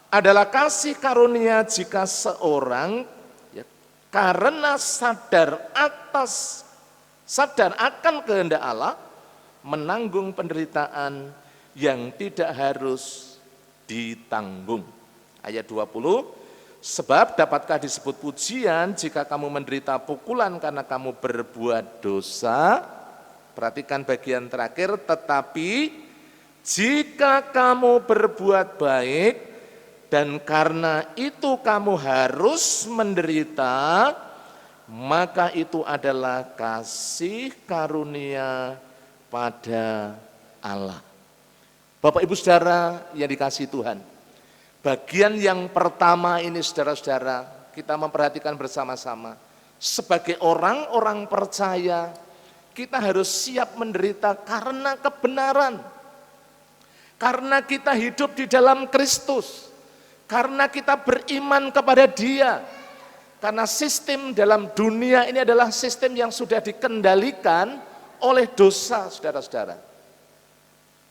adalah kasih karunia jika seorang karena sadar akan kehendak Allah, menanggung penderitaan yang tidak harus ditanggung. Ayat 20, sebab dapatkah disebut pujian jika kamu menderita pukulan karena kamu berbuat dosa? Perhatikan bagian terakhir, tetapi jika kamu berbuat baik, dan karena itu kamu harus menderita, maka itu adalah kasih karunia pada Allah. Bapak Ibu Saudara yang dikasihi Tuhan, bagian yang pertama ini saudara-saudara, kita memperhatikan bersama-sama. Sebagai orang-orang percaya, kita harus siap menderita karena kebenaran. Karena kita hidup di dalam Kristus. Karena kita beriman kepada Dia. Karena sistem dalam dunia ini adalah sistem yang sudah dikendalikan oleh dosa, saudara-saudara.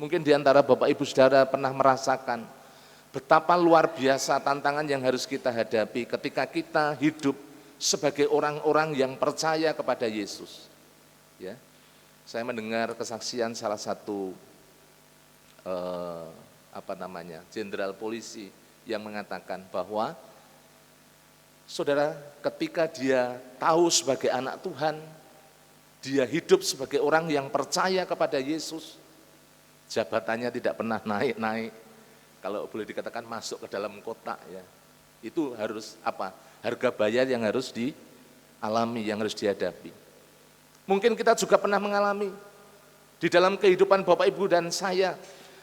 Mungkin di antara Bapak Ibu Saudara pernah merasakan betapa luar biasa tantangan yang harus kita hadapi ketika kita hidup sebagai orang-orang yang percaya kepada Yesus. Ya, saya mendengar kesaksian salah satu jenderal polisi yang mengatakan bahwa saudara, ketika dia tahu sebagai anak Tuhan, dia hidup sebagai orang yang percaya kepada Yesus, jabatannya tidak pernah naik-naik. Kalau boleh dikatakan masuk ke dalam kotak ya. Itu harus apa? Harga bayar yang harus dialami, yang harus dihadapi. Mungkin kita juga pernah mengalami di dalam kehidupan Bapak Ibu dan saya,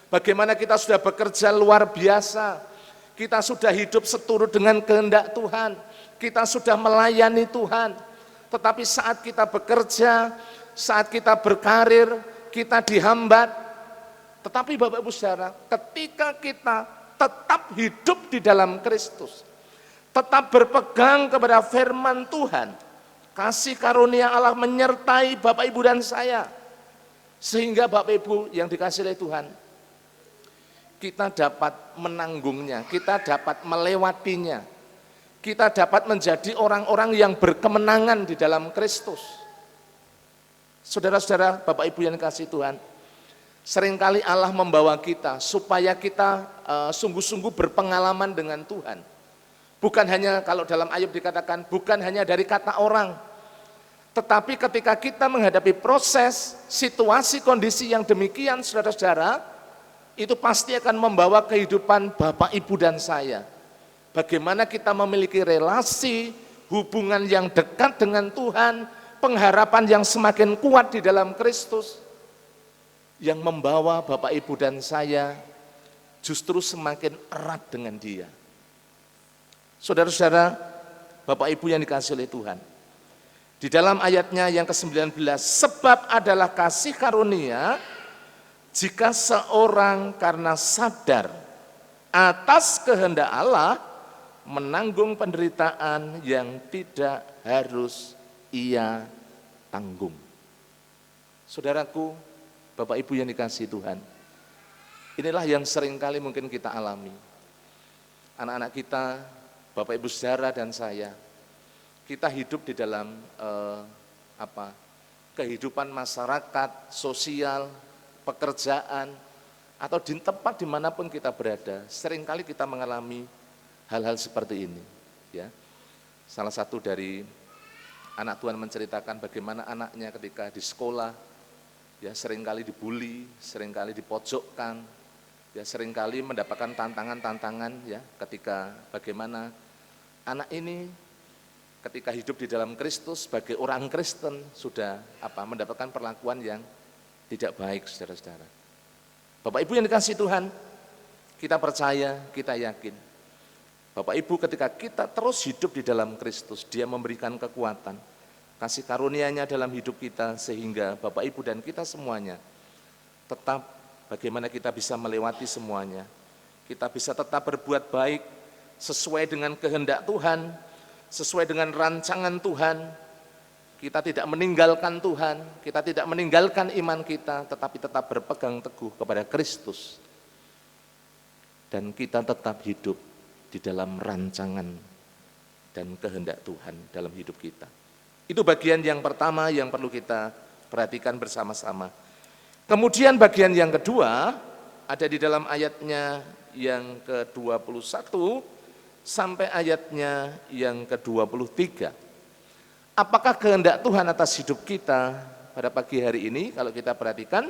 bagaimana kita sudah bekerja luar biasa. Kita sudah hidup seturut dengan kehendak Tuhan, kita sudah melayani Tuhan, tetapi saat kita bekerja, saat kita berkarir, kita dihambat. Tetapi Bapak Ibu Saudara, ketika kita tetap hidup di dalam Kristus, tetap berpegang kepada firman Tuhan, kasih karunia Allah menyertai Bapak Ibu dan saya, sehingga Bapak Ibu yang dikasihi oleh Tuhan, kita dapat menanggungnya, kita dapat melewatinya, kita dapat menjadi orang-orang yang berkemenangan di dalam Kristus. Saudara-saudara, Bapak Ibu yang dikasihi Tuhan, seringkali Allah membawa kita supaya kita sungguh-sungguh berpengalaman dengan Tuhan. Bukan hanya kalau dalam Ayub dikatakan, bukan hanya dari kata orang, tetapi ketika kita menghadapi proses, situasi, kondisi yang demikian, saudara-saudara, itu pasti akan membawa kehidupan Bapak, Ibu, dan saya. Bagaimana kita memiliki relasi, hubungan yang dekat dengan Tuhan, pengharapan yang semakin kuat di dalam Kristus, yang membawa Bapak, Ibu, dan saya justru semakin erat dengan Dia. Saudara-saudara, Bapak Ibu yang dikasihi oleh Tuhan, di dalam ayatnya yang ke-19, sebab adalah kasih karunia jika seorang karena sadar atas kehendak Allah menanggung penderitaan yang tidak harus ia tanggung. Saudaraku, Bapak Ibu yang dikasihi Tuhan, inilah yang seringkali mungkin kita alami. Anak-anak kita, Bapak Ibu saudara dan saya, kita hidup di dalam kehidupan masyarakat, sosial, pekerjaan, atau di tempat dimanapun kita berada, seringkali kita mengalami hal-hal seperti ini. Ya, salah satu dari anak Tuhan menceritakan bagaimana anaknya ketika di sekolah, ya seringkali dibully, seringkali dipojokkan, ya seringkali mendapatkan tantangan-tantangan, ya ketika bagaimana anak ini ketika hidup di dalam Kristus sebagai orang Kristen sudah mendapatkan perlakuan yang tidak baik, saudara-saudara. Bapak Ibu yang dikasihi Tuhan, kita percaya, kita yakin, Bapak Ibu ketika kita terus hidup di dalam Kristus, Dia memberikan kekuatan, kasih karunia-Nya dalam hidup kita, sehingga Bapak Ibu dan kita semuanya tetap bagaimana kita bisa melewati semuanya, kita bisa tetap berbuat baik sesuai dengan kehendak Tuhan, sesuai dengan rancangan Tuhan. Kita tidak meninggalkan Tuhan, kita tidak meninggalkan iman kita, tetapi tetap berpegang teguh kepada Kristus. Dan kita tetap hidup di dalam rancangan dan kehendak Tuhan dalam hidup kita. Itu bagian yang pertama yang perlu kita perhatikan bersama-sama. Kemudian bagian yang kedua ada di dalam ayatnya yang ke-21 sampai ayatnya yang ke-23. Apakah kehendak Tuhan atas hidup kita pada pagi hari ini? Kalau kita perhatikan,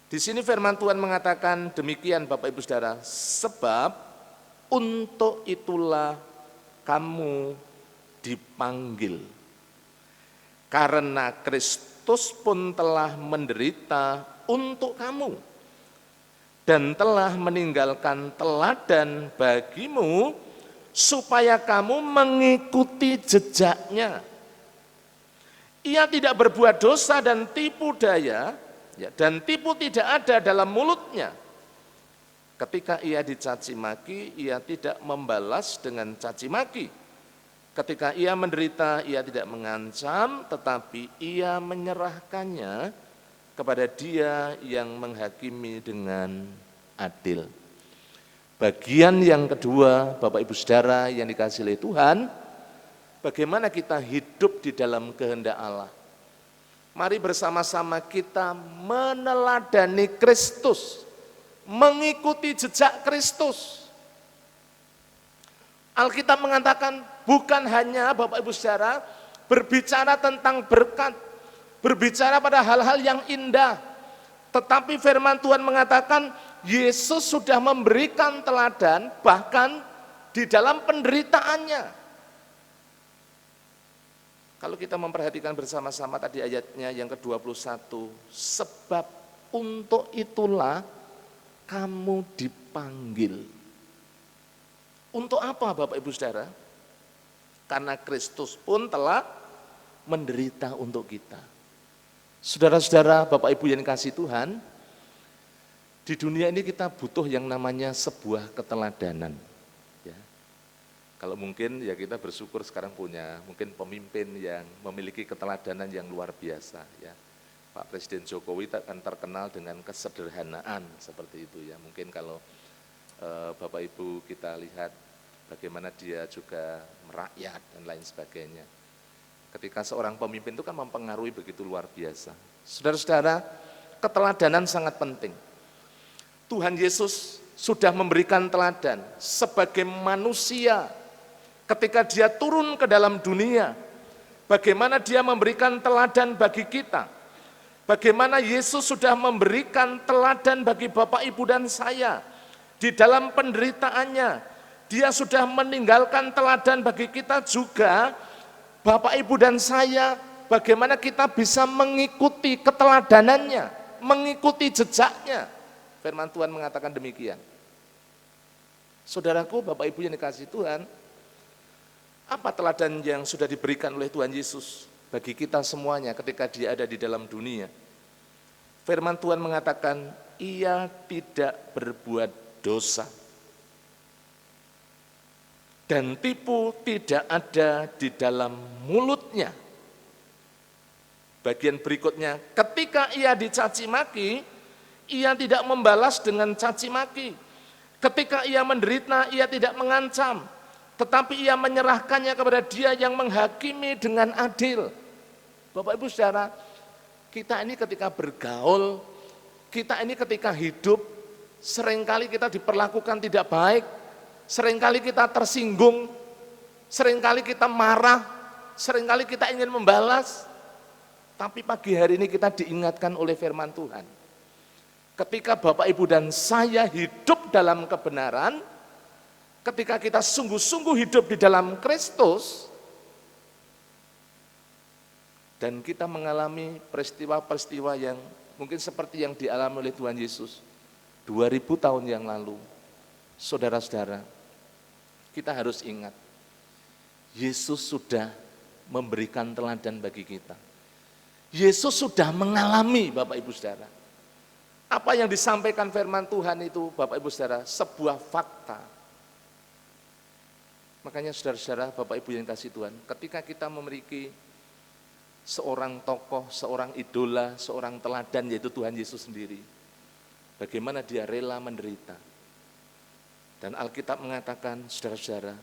di sini firman Tuhan mengatakan demikian Bapak Ibu Saudara, sebab untuk itulah kamu dipanggil, karena Kristus pun telah menderita untuk kamu dan telah meninggalkan teladan bagimu supaya kamu mengikuti jejaknya. Ia tidak berbuat dosa dan tipu daya, dan tipu tidak ada dalam mulutnya. Ketika ia dicaci maki, ia tidak membalas dengan caci maki. Ketika ia menderita, ia tidak mengancam, tetapi ia menyerahkannya kepada Dia yang menghakimi dengan adil. Bagian yang kedua, Bapak Ibu Saudara yang dikasihi oleh Tuhan, bagaimana kita hidup di dalam kehendak Allah. Mari bersama-sama kita meneladani Kristus, mengikuti jejak Kristus. Alkitab mengatakan bukan hanya Bapak Ibu Saudara berbicara tentang berkat, berbicara pada hal-hal yang indah, tetapi firman Tuhan mengatakan Yesus sudah memberikan teladan bahkan di dalam penderitaannya. Kalau kita memperhatikan bersama-sama tadi ayatnya yang ke-21, sebab untuk itulah kamu dipanggil. Untuk apa Bapak Ibu Saudara? Karena Kristus pun telah menderita untuk kita. Saudara-saudara, Bapak Ibu yang dikasihi Tuhan, di dunia ini kita butuh yang namanya sebuah keteladanan. Ya. Kalau mungkin ya kita bersyukur sekarang punya mungkin pemimpin yang memiliki keteladanan yang luar biasa. Ya. Pak Presiden Jokowi akan terkenal dengan kesederhanaan seperti itu ya. Mungkin kalau Bapak Ibu kita lihat bagaimana dia juga merakyat dan lain sebagainya. Ketika seorang pemimpin itu kan mempengaruhi begitu luar biasa. Saudara-saudara, keteladanan sangat penting. Tuhan Yesus sudah memberikan teladan sebagai manusia ketika dia turun ke dalam dunia. Bagaimana dia memberikan teladan bagi kita. Bagaimana Yesus sudah memberikan teladan bagi Bapak, Ibu, dan saya. Di dalam penderitaannya, dia sudah meninggalkan teladan bagi kita juga, Bapak, Ibu, dan saya, bagaimana kita bisa mengikuti keteladanannya, mengikuti jejaknya. Firman Tuhan mengatakan demikian. Saudaraku, Bapak, Ibu yang dikasihi Tuhan, apa teladan yang sudah diberikan oleh Tuhan Yesus bagi kita semuanya ketika dia ada di dalam dunia? Firman Tuhan mengatakan, ia tidak berbuat dosa. Dan tipu tidak ada di dalam mulutnya. Bagian berikutnya, ketika ia dicaci maki, ia tidak membalas dengan caci maki. Ketika ia menderita, ia tidak mengancam, tetapi ia menyerahkannya kepada Dia yang menghakimi dengan adil. Bapak, Ibu, Saudara, kita ini ketika bergaul, kita ini ketika hidup, seringkali kita diperlakukan tidak baik, seringkali kita tersinggung, seringkali kita marah, seringkali kita ingin membalas. Tapi pagi hari ini kita diingatkan oleh firman Tuhan. Ketika Bapak, Ibu, dan saya hidup dalam kebenaran, ketika kita sungguh-sungguh hidup di dalam Kristus, dan kita mengalami peristiwa-peristiwa yang mungkin seperti yang dialami oleh Tuhan Yesus 2000 tahun yang lalu, saudara-saudara, kita harus ingat, Yesus sudah memberikan teladan bagi kita. Yesus sudah mengalami, Bapak, Ibu, Saudara. Apa yang disampaikan firman Tuhan itu, Bapak, Ibu, Saudara, sebuah fakta. Makanya saudara-saudara, Bapak, Ibu yang kasih Tuhan, ketika kita memiliki seorang tokoh, seorang idola, seorang teladan, yaitu Tuhan Yesus sendiri, bagaimana dia rela menderita. Dan Alkitab mengatakan, saudara-saudara,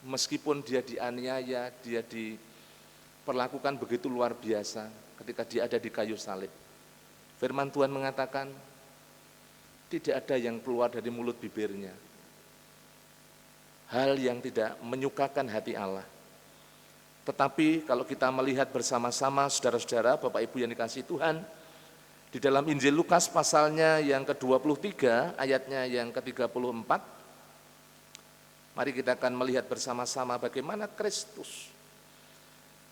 meskipun dia dianiaya, dia diperlakukan begitu luar biasa ketika dia ada di kayu salib, firman Tuhan mengatakan, tidak ada yang keluar dari mulut bibirnya hal yang tidak menyukakan hati Allah. Tetapi kalau kita melihat bersama-sama, saudara-saudara, Bapak, Ibu yang dikasihi Tuhan, di dalam Injil Lukas pasalnya yang ke-23, ayatnya yang ke-34, mari kita akan melihat bersama-sama bagaimana Kristus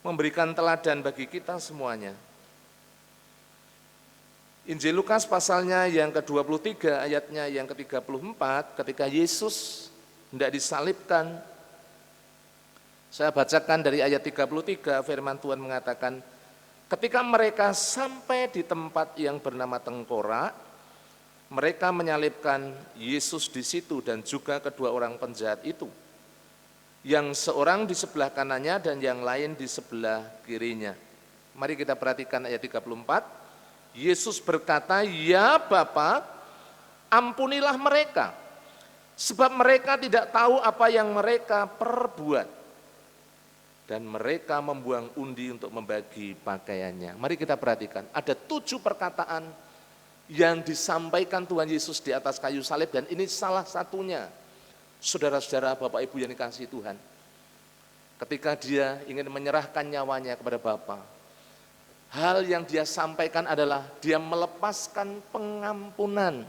memberikan teladan bagi kita semuanya. Injil Lukas pasalnya yang ke-23, ayatnya yang ke-34, ketika Yesus hendak disalibkan, saya bacakan dari ayat 33, firman Tuhan mengatakan, ketika mereka sampai di tempat yang bernama Tengkorak, mereka menyalibkan Yesus di situ dan juga kedua orang penjahat itu, yang seorang di sebelah kanannya dan yang lain di sebelah kirinya. Mari kita perhatikan ayat 34. Yesus berkata, ya Bapa, ampunilah mereka, sebab mereka tidak tahu apa yang mereka perbuat. Dan mereka membuang undi untuk membagi pakaiannya. Mari kita perhatikan, ada 7 perkataan yang disampaikan Tuhan Yesus di atas kayu salib, dan ini salah satunya, saudara-saudara, Bapak, Ibu yang dikasihi Tuhan. Ketika dia ingin menyerahkan nyawanya kepada Bapa, hal yang dia sampaikan adalah dia melepaskan pengampunan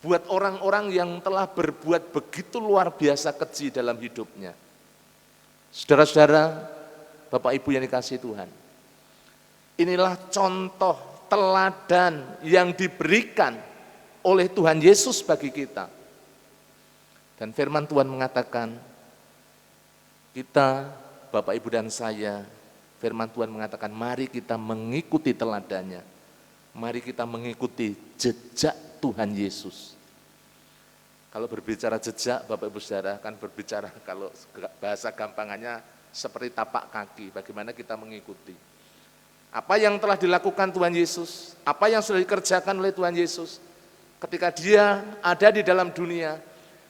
buat orang-orang yang telah berbuat begitu luar biasa keji dalam hidupnya. Saudara-saudara, Bapak, Ibu yang dikasihi Tuhan, inilah contoh teladan yang diberikan oleh Tuhan Yesus bagi kita. Dan firman Tuhan mengatakan, kita, Bapak, Ibu, dan saya, firman Tuhan mengatakan, mari kita mengikuti teladannya. Mari kita mengikuti jejak Tuhan Yesus. Kalau berbicara jejak, Bapak, Ibu, Saudara, kan berbicara kalau bahasa gampangannya seperti tapak kaki, bagaimana kita mengikuti. Apa yang telah dilakukan Tuhan Yesus, apa yang sudah dikerjakan oleh Tuhan Yesus, ketika dia ada di dalam dunia,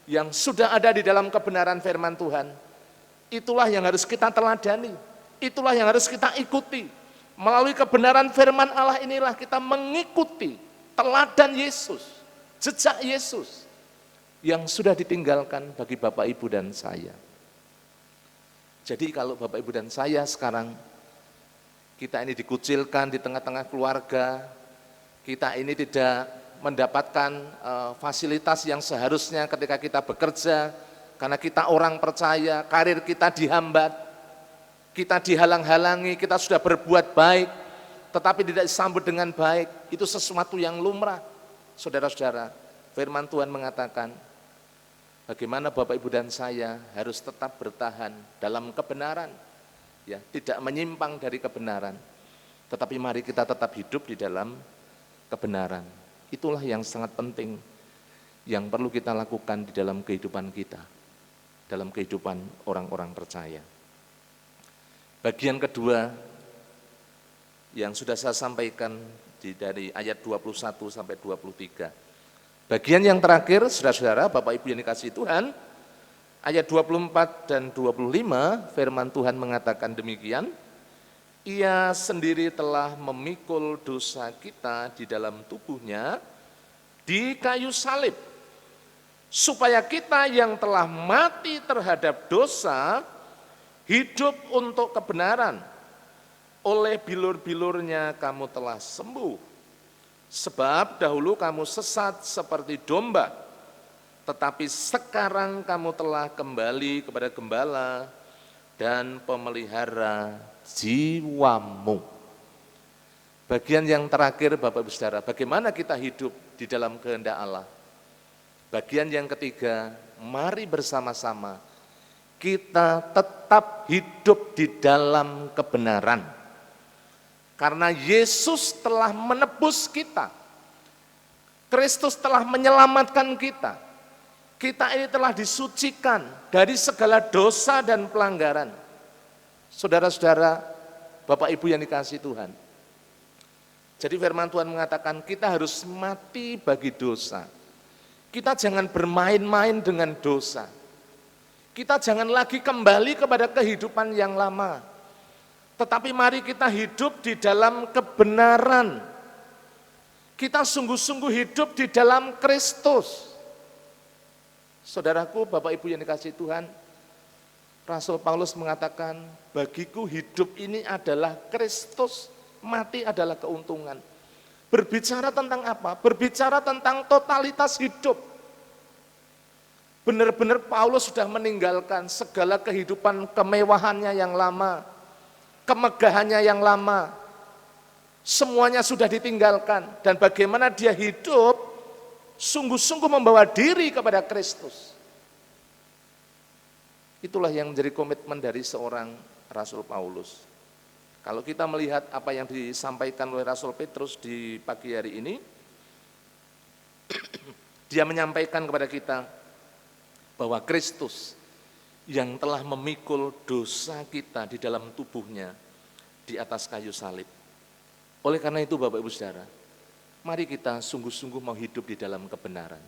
yang sudah ada di dalam kebenaran firman Tuhan, itulah yang harus kita teladani, itulah yang harus kita ikuti. Melalui kebenaran firman Allah inilah kita mengikuti teladan Yesus, jejak Yesus. yang sudah ditinggalkan bagi Bapak Ibu dan saya. Jadi kalau Bapak Ibu dan saya sekarang, kita ini dikucilkan di tengah-tengah keluarga, kita ini tidak mendapatkan fasilitas yang seharusnya ketika kita bekerja, karena kita orang percaya, karir kita dihambat, kita dihalang-halangi, kita sudah berbuat baik, tetapi tidak disambut dengan baik, itu sesuatu yang lumrah. Saudara-saudara, firman Tuhan mengatakan, bagaimana Bapak Ibu dan saya harus tetap bertahan dalam kebenaran, ya, tidak menyimpang dari kebenaran. Tetapi mari kita tetap hidup di dalam kebenaran. Itulah yang sangat penting yang perlu kita lakukan di dalam kehidupan kita, dalam kehidupan orang-orang percaya. Bagian kedua yang sudah saya sampaikan dari ayat 21 sampai 23. Bagian yang terakhir, saudara-saudara, Bapak Ibu yang dikasihi Tuhan, ayat 24 dan 25, firman Tuhan mengatakan demikian, Ia sendiri telah memikul dosa kita di dalam tubuhnya di kayu salib, supaya kita yang telah mati terhadap dosa, hidup untuk kebenaran. Oleh bilur-bilurnya kamu telah sembuh, sebab dahulu kamu sesat seperti domba, tetapi sekarang kamu telah kembali kepada gembala dan pemelihara jiwamu. Bagian yang terakhir Bapak Ibu Saudara, bagaimana kita hidup di dalam kehendak Allah. Bagian yang ketiga, mari bersama-sama kita tetap hidup di dalam kebenaran. Karena Yesus telah menebus kita, Kristus telah menyelamatkan kita. Kita ini telah disucikan dari segala dosa dan pelanggaran. Saudara-saudara, Bapak Ibu yang dikasihi Tuhan. Jadi firman Tuhan mengatakan kita harus mati bagi dosa. Kita jangan bermain-main dengan dosa. Kita jangan lagi kembali kepada kehidupan yang lama. Tetapi mari kita hidup di dalam kebenaran. Kita sungguh-sungguh hidup di dalam Kristus. Saudaraku, Bapak Ibu yang dikasihi Tuhan, Rasul Paulus mengatakan, bagiku hidup ini adalah Kristus, mati adalah keuntungan. Berbicara tentang apa? Berbicara tentang totalitas hidup. Benar-benar Paulus sudah meninggalkan segala kehidupan kemewahannya yang lama, kemegahannya yang lama, semuanya sudah ditinggalkan, dan bagaimana dia hidup sungguh-sungguh membawa diri kepada Kristus. Itulah yang menjadi komitmen dari seorang Rasul Paulus. Kalau kita melihat apa yang disampaikan oleh Rasul Petrus di pagi hari ini, dia menyampaikan kepada kita bahwa Kristus yang telah memikul dosa kita di dalam tubuhnya di atas kayu salib. Oleh karena itu Bapak Ibu Saudara, mari kita sungguh-sungguh mau hidup di dalam kebenaran.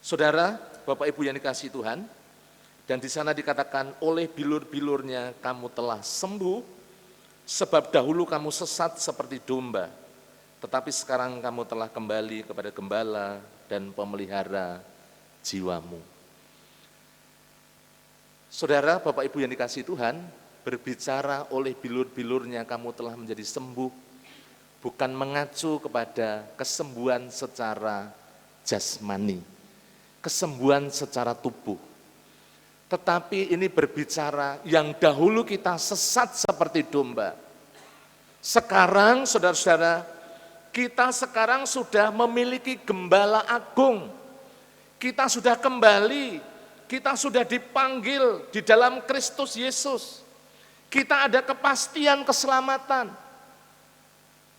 Saudara, Bapak Ibu yang dikasihi Tuhan, dan di sana dikatakan oleh bilur-bilurnya kamu telah sembuh, sebab dahulu kamu sesat seperti domba, tetapi sekarang kamu telah kembali kepada gembala dan pemelihara jiwamu. Saudara, Bapak Ibu yang dikasihi Tuhan, berbicara oleh bilur-bilurnya kamu telah menjadi sembuh, bukan mengacu kepada kesembuhan secara jasmani, kesembuhan secara tubuh. Tetapi ini berbicara yang dahulu kita sesat seperti domba. Sekarang, saudara-saudara, kita sekarang sudah memiliki gembala agung. Kita sudah kembali, kita sudah dipanggil di dalam Kristus Yesus. Kita ada kepastian keselamatan.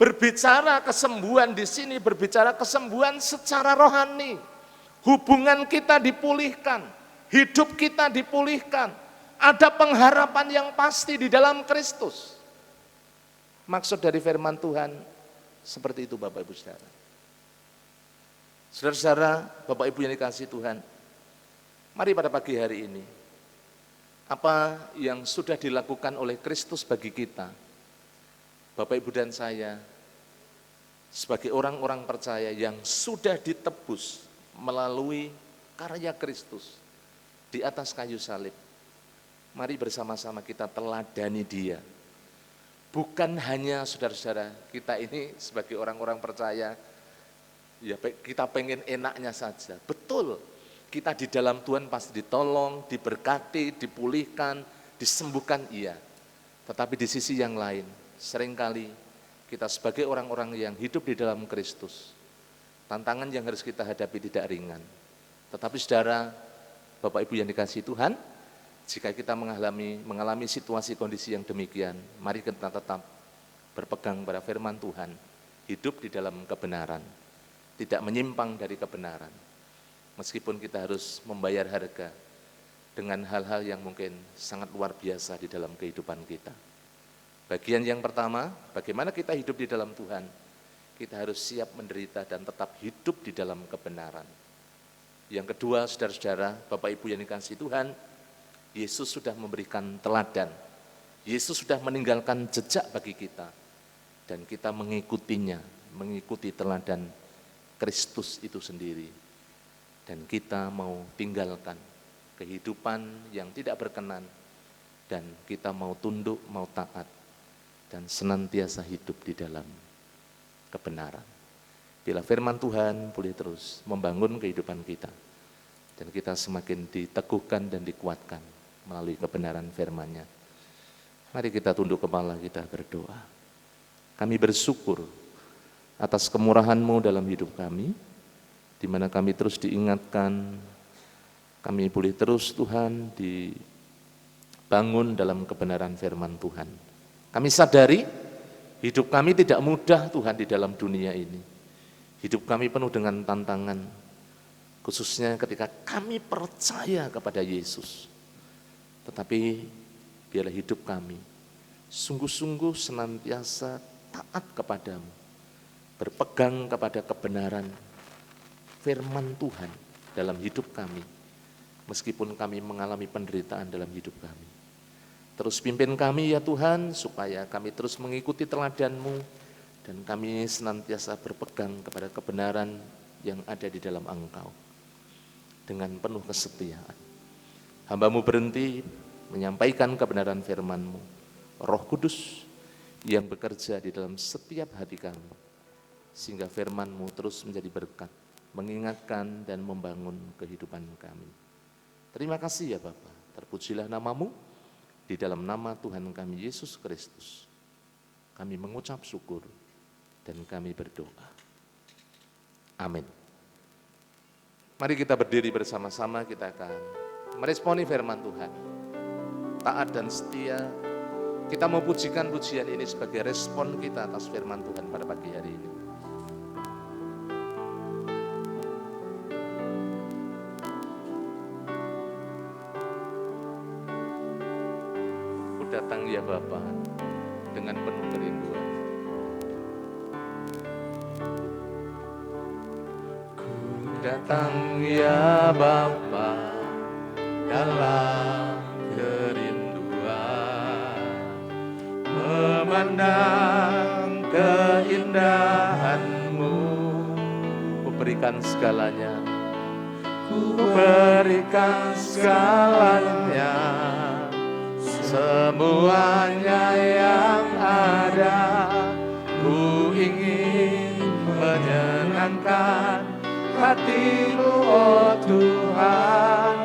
Berbicara kesembuhan di sini, berbicara kesembuhan secara rohani. Hubungan kita dipulihkan, hidup kita dipulihkan. Ada pengharapan yang pasti di dalam Kristus. Maksud dari firman Tuhan seperti itu Bapak Ibu Saudara. Saudara-saudara, Bapak Ibu yang dikasihi Tuhan, mari pada pagi hari ini, apa yang sudah dilakukan oleh Kristus bagi kita, Bapak Ibu dan saya, sebagai orang-orang percaya yang sudah ditebus melalui karya Kristus di atas kayu salib. Mari bersama-sama kita teladani Dia. Bukan hanya saudara-saudara, kita ini sebagai orang-orang percaya, ya kita pengen enaknya saja. Betul, kita di dalam Tuhan pasti ditolong, diberkati, dipulihkan, disembuhkan, iya. Tetapi di sisi yang lain, seringkali kita sebagai orang-orang yang hidup di dalam Kristus, tantangan yang harus kita hadapi tidak ringan. Tetapi saudara, Bapak Ibu yang dikasihi Tuhan, jika kita mengalami situasi kondisi yang demikian, mari kita tetap berpegang pada firman Tuhan, hidup di dalam kebenaran, tidak menyimpang dari kebenaran. Meskipun kita harus membayar harga dengan hal-hal yang mungkin sangat luar biasa di dalam kehidupan kita. Bagian yang pertama, bagaimana kita hidup di dalam Tuhan, kita harus siap menderita dan tetap hidup di dalam kebenaran. Yang kedua, saudara-saudara, Bapak Ibu yang dikasihi Tuhan, Yesus sudah memberikan teladan. Yesus sudah meninggalkan jejak bagi kita. Dan kita mengikutinya, mengikuti teladan Kristus itu sendiri. Dan kita mau tinggalkan kehidupan yang tidak berkenan. Dan kita mau tunduk, mau taat. Dan senantiasa hidup di dalam kebenaran. Bila firman Tuhan boleh terus membangun kehidupan kita. Dan kita semakin diteguhkan dan dikuatkan melalui kebenaran firman-Nya. Mari kita tunduk kepala, kita berdoa. Kami bersyukur atas kemurahan-Mu dalam hidup kami, di mana kami terus diingatkan, kami boleh terus Tuhan dibangun dalam kebenaran firman Tuhan. Kami sadari hidup kami tidak mudah Tuhan di dalam dunia ini. Hidup kami penuh dengan tantangan, khususnya ketika kami percaya kepada Yesus. Tetapi biarlah hidup kami sungguh-sungguh senantiasa taat kepadamu, berpegang kepada kebenaran firman Tuhan dalam hidup kami, meskipun kami mengalami penderitaan dalam hidup kami. Terus pimpin kami ya Tuhan, supaya kami terus mengikuti teladan-Mu, dan kami senantiasa berpegang kepada kebenaran yang ada di dalam Engkau, dengan penuh kesetiaan. Hamba-Mu berhenti menyampaikan kebenaran firman-Mu, Roh Kudus yang bekerja di dalam setiap hati kami, sehingga firman-Mu terus menjadi berkat, mengingatkan dan membangun kehidupan kami. Terima kasih ya Bapa, terpujilah nama-Mu, di dalam nama Tuhan kami Yesus Kristus. Kami mengucap syukur dan kami berdoa. Amin. Mari kita berdiri bersama-sama, kita akan meresponi firman Tuhan. Taat dan setia, kita mau pujikan pujian ini sebagai respon kita atas firman Tuhan pada pagi hari ini. Ku datang ya Bapa dengan penuh kerinduan. Ku datang ya Bapa dalam kerinduan, memandang keindahan-Mu. Ku berikan segalanya, ku berikan segalanya, semuanya yang ada. Ku ingin menyenangkan hati-Mu, oh Tuhan.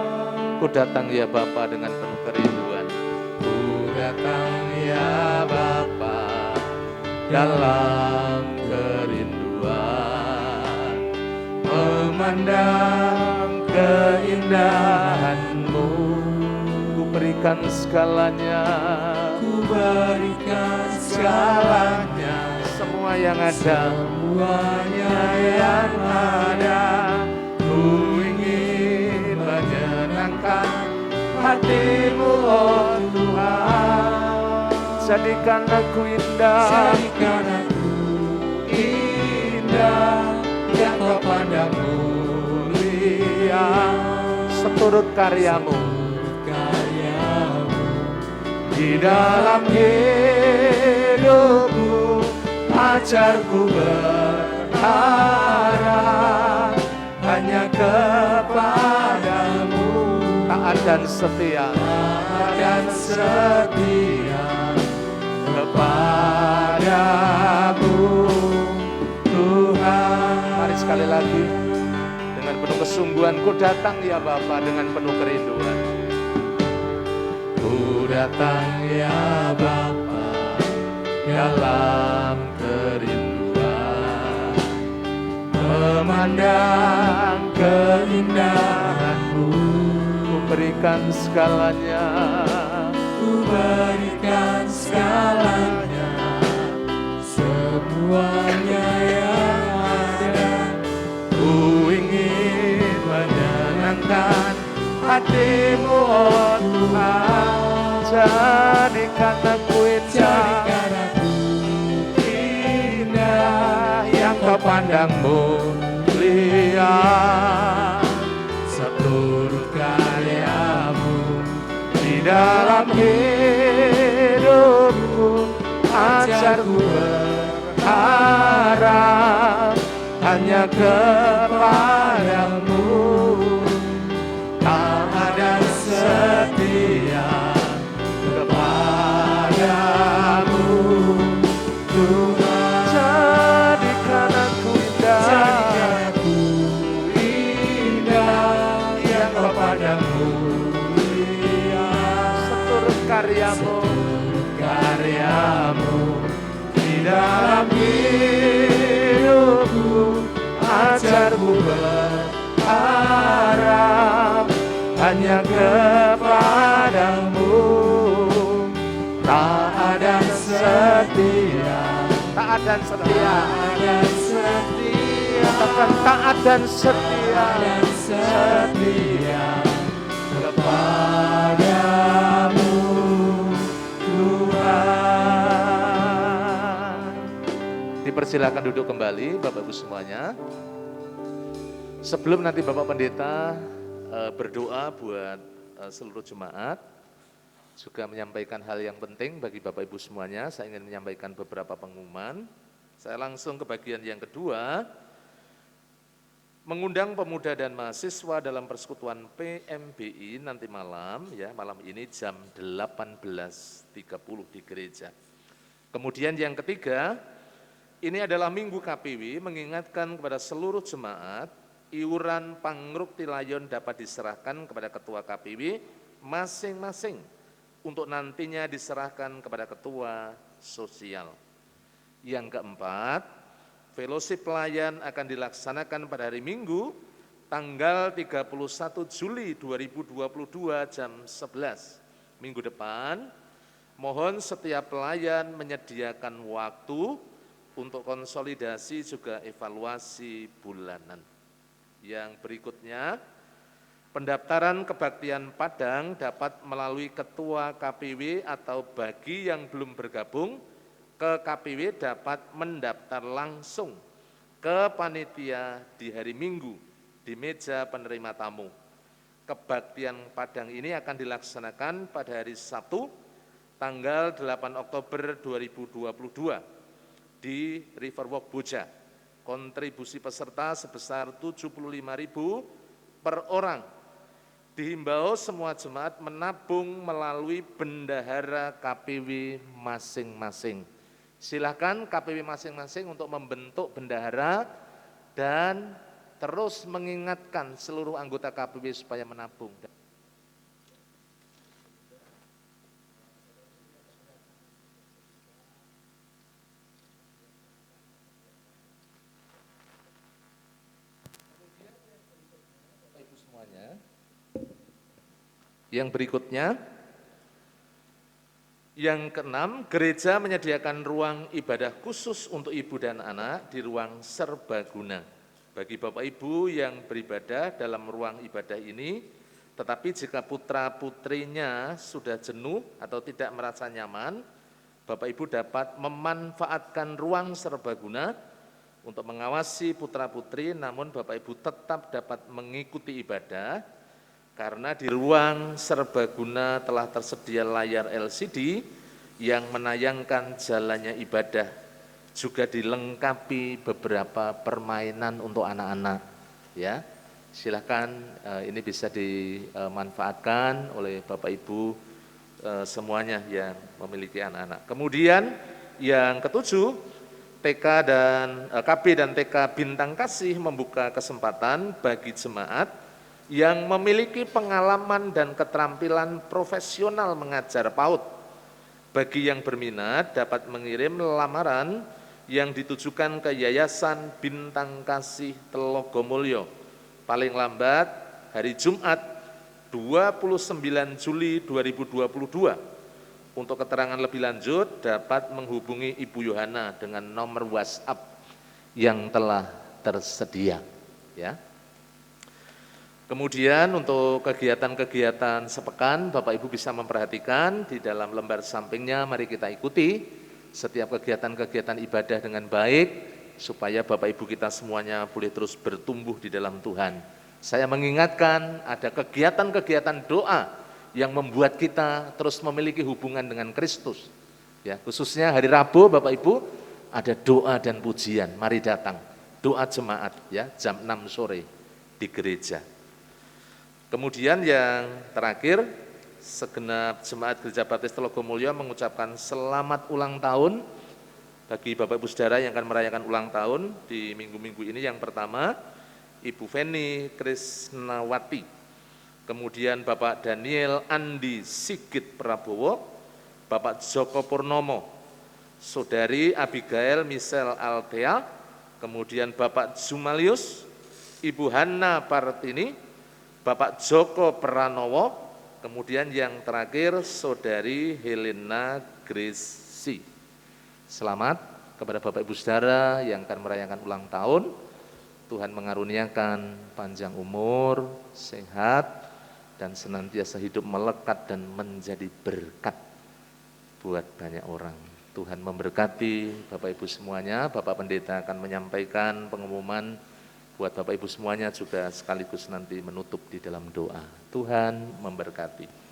Ku datang ya Bapa dengan penuh kerinduan. Ku datang ya Bapa dalam kerinduan, memandang keindahan-Mu. Ku berikan segalanya, ku berikan segalanya, semua yang ada, semuanya yang ada. Ku ingin menyenangkan hati-Mu, oh Tuhan. Jadikan aku indah, jadikan aku indah, yang Kau pandang mulia, seturut karya-Mu, di dalam hidupku. Ajarku berharap hanya hanya kepadamu, taat dan setia, kepadamu Tuhan. Mari sekali lagi dengan penuh kesungguhan, ku datang ya Bapa dengan penuh kerinduan. Ku datang ya Bapa dalam kerinduan, memandang keindahan-Mu. Ku berikan segalanya, ku berikan segalanya, semuanya yang ada. Ku ingin menyenangkan hati-Mu, oh Tuhan. Jadikan aku indah yang Kau pandang mulia, seluruh karya-Mu di dalam hidupku. Ajarku berharap hanya kepadamu, taat dan setia kepadamu Tuhan. Jadikan aku indah yang Kau pandang mulia, seluruh karya-Mu di dalam hidupku. Ajarku berharap hanya kepadamu, taat dan setia, taat dan setia, katakan taat dan setia, kepadamu Tuhan. Dipersilakan duduk kembali Bapak Ibu semuanya. Sebelum nanti Bapak Pendeta berdoa buat seluruh jemaat, juga menyampaikan hal yang penting bagi Bapak Ibu semuanya, saya ingin menyampaikan beberapa pengumuman. Saya langsung ke bagian yang kedua, mengundang pemuda dan mahasiswa dalam persekutuan PMBI nanti malam, ya malam ini jam 18.30 di gereja. Kemudian yang ketiga, ini adalah Minggu KPW, mengingatkan kepada seluruh jemaat, iuran pangruk tilayon dapat diserahkan kepada ketua KPW masing-masing untuk nantinya diserahkan kepada ketua sosial. Yang keempat, fellowship pelayan akan dilaksanakan pada hari Minggu, tanggal 31 Juli 2022 jam 11. Minggu depan, mohon setiap pelayan menyediakan waktu untuk konsolidasi juga evaluasi bulanan. Yang berikutnya, pendaftaran kebaktian Padang dapat melalui ketua KPW atau bagi yang belum bergabung ke KPW dapat mendaftar langsung ke panitia di hari Minggu di meja penerima tamu. Kebaktian Padang ini akan dilaksanakan pada hari Sabtu tanggal 8 Oktober 2022 di Riverwalk Boja. Kontribusi peserta sebesar 75.000 per orang. Dihimbau semua jemaat menabung melalui bendahara KPW masing-masing. Silakan KPW masing-masing untuk membentuk bendahara dan terus mengingatkan seluruh anggota KPW supaya menabung. Yang berikutnya, yang keenam, gereja menyediakan ruang ibadah khusus untuk ibu dan anak di ruang serbaguna. Bagi Bapak Ibu yang beribadah dalam ruang ibadah ini, tetapi jika putra-putrinya sudah jenuh atau tidak merasa nyaman, Bapak Ibu dapat memanfaatkan ruang serbaguna untuk mengawasi putra-putri, namun Bapak Ibu tetap dapat mengikuti ibadah, karena di ruang serbaguna telah tersedia layar LCD yang menayangkan jalannya ibadah, juga dilengkapi beberapa permainan untuk anak-anak. Ya, Silahkan ini bisa dimanfaatkan oleh Bapak Ibu semuanya yang memiliki anak-anak. Kemudian yang ketujuh, TK dan KB dan TK Bintang Kasih membuka kesempatan bagi jemaat yang memiliki pengalaman dan keterampilan profesional mengajar PAUD. Bagi yang berminat dapat mengirim lamaran yang ditujukan ke Yayasan Bintang Kasih Telogomulyo paling lambat hari Jumat 29 Juli 2022. Untuk keterangan lebih lanjut dapat menghubungi Ibu Yohana dengan nomor WhatsApp yang telah tersedia, ya. Kemudian untuk kegiatan-kegiatan sepekan, Bapak Ibu bisa memperhatikan di dalam lembar sampingnya, mari kita ikuti setiap kegiatan-kegiatan ibadah dengan baik, supaya Bapak Ibu kita semuanya boleh terus bertumbuh di dalam Tuhan. Saya mengingatkan ada kegiatan-kegiatan doa yang membuat kita terus memiliki hubungan dengan Kristus. Ya, khususnya hari Rabu Bapak Ibu ada doa dan pujian, mari datang. Doa jemaat ya, jam 6 sore di gereja. Kemudian yang terakhir, segenap jemaat Gereja Baptis Telogomulyo mengucapkan selamat ulang tahun bagi Bapak Ibu Saudara yang akan merayakan ulang tahun di minggu-minggu ini. Yang pertama, Ibu Feni Krisnawati, kemudian Bapak Daniel Andi Sigit Prabowo, Bapak Joko Purnomo, Saudari Abigail Michelle Althea, kemudian Bapak Jumalius, Ibu Hanna Partini, Bapak Joko Pranowo, kemudian yang terakhir Saudari Helena Gresi. Selamat kepada Bapak Ibu Saudara yang akan merayakan ulang tahun. Tuhan mengaruniakan panjang umur, sehat, dan senantiasa hidup melekat dan menjadi berkat buat banyak orang. Tuhan memberkati Bapak Ibu semuanya. Bapak Pendeta akan menyampaikan pengumuman buat Bapak Ibu semuanya, juga sekaligus nanti menutup di dalam doa. Tuhan memberkati.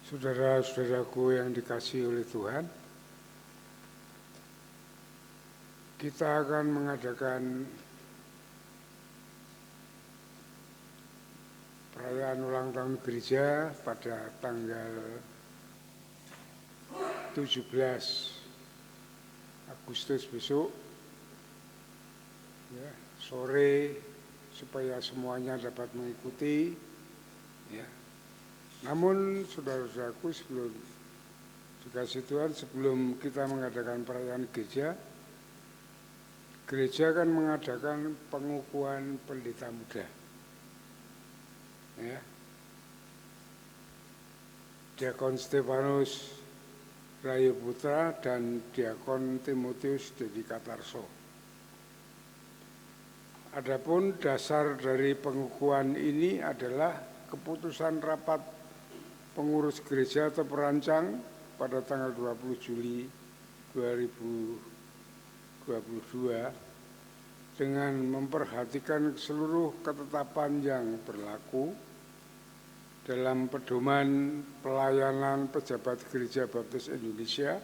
Saudara-saudaraku yang dikasihi oleh Tuhan, kita akan mengadakan perayaan ulang tahun gereja pada tanggal 17 Agustus besok, ya, sore, supaya semuanya dapat mengikuti. Ya. Namun saudara-saudaraku, sebelum dikasih Tuhan, sebelum kita mengadakan perayaan gereja akan mengadakan pengukuhan pendeta muda. Ya. Diakon Stefanus Rayo Putra dan Diakon Timotius Dedikatarso. Adapun dasar dari pengukuhan ini adalah keputusan rapat pengurus gereja atau perancang pada tanggal 20 Juli 2022 dengan memperhatikan seluruh ketetapan yang berlaku dalam pedoman pelayanan pejabat Gereja Baptis Indonesia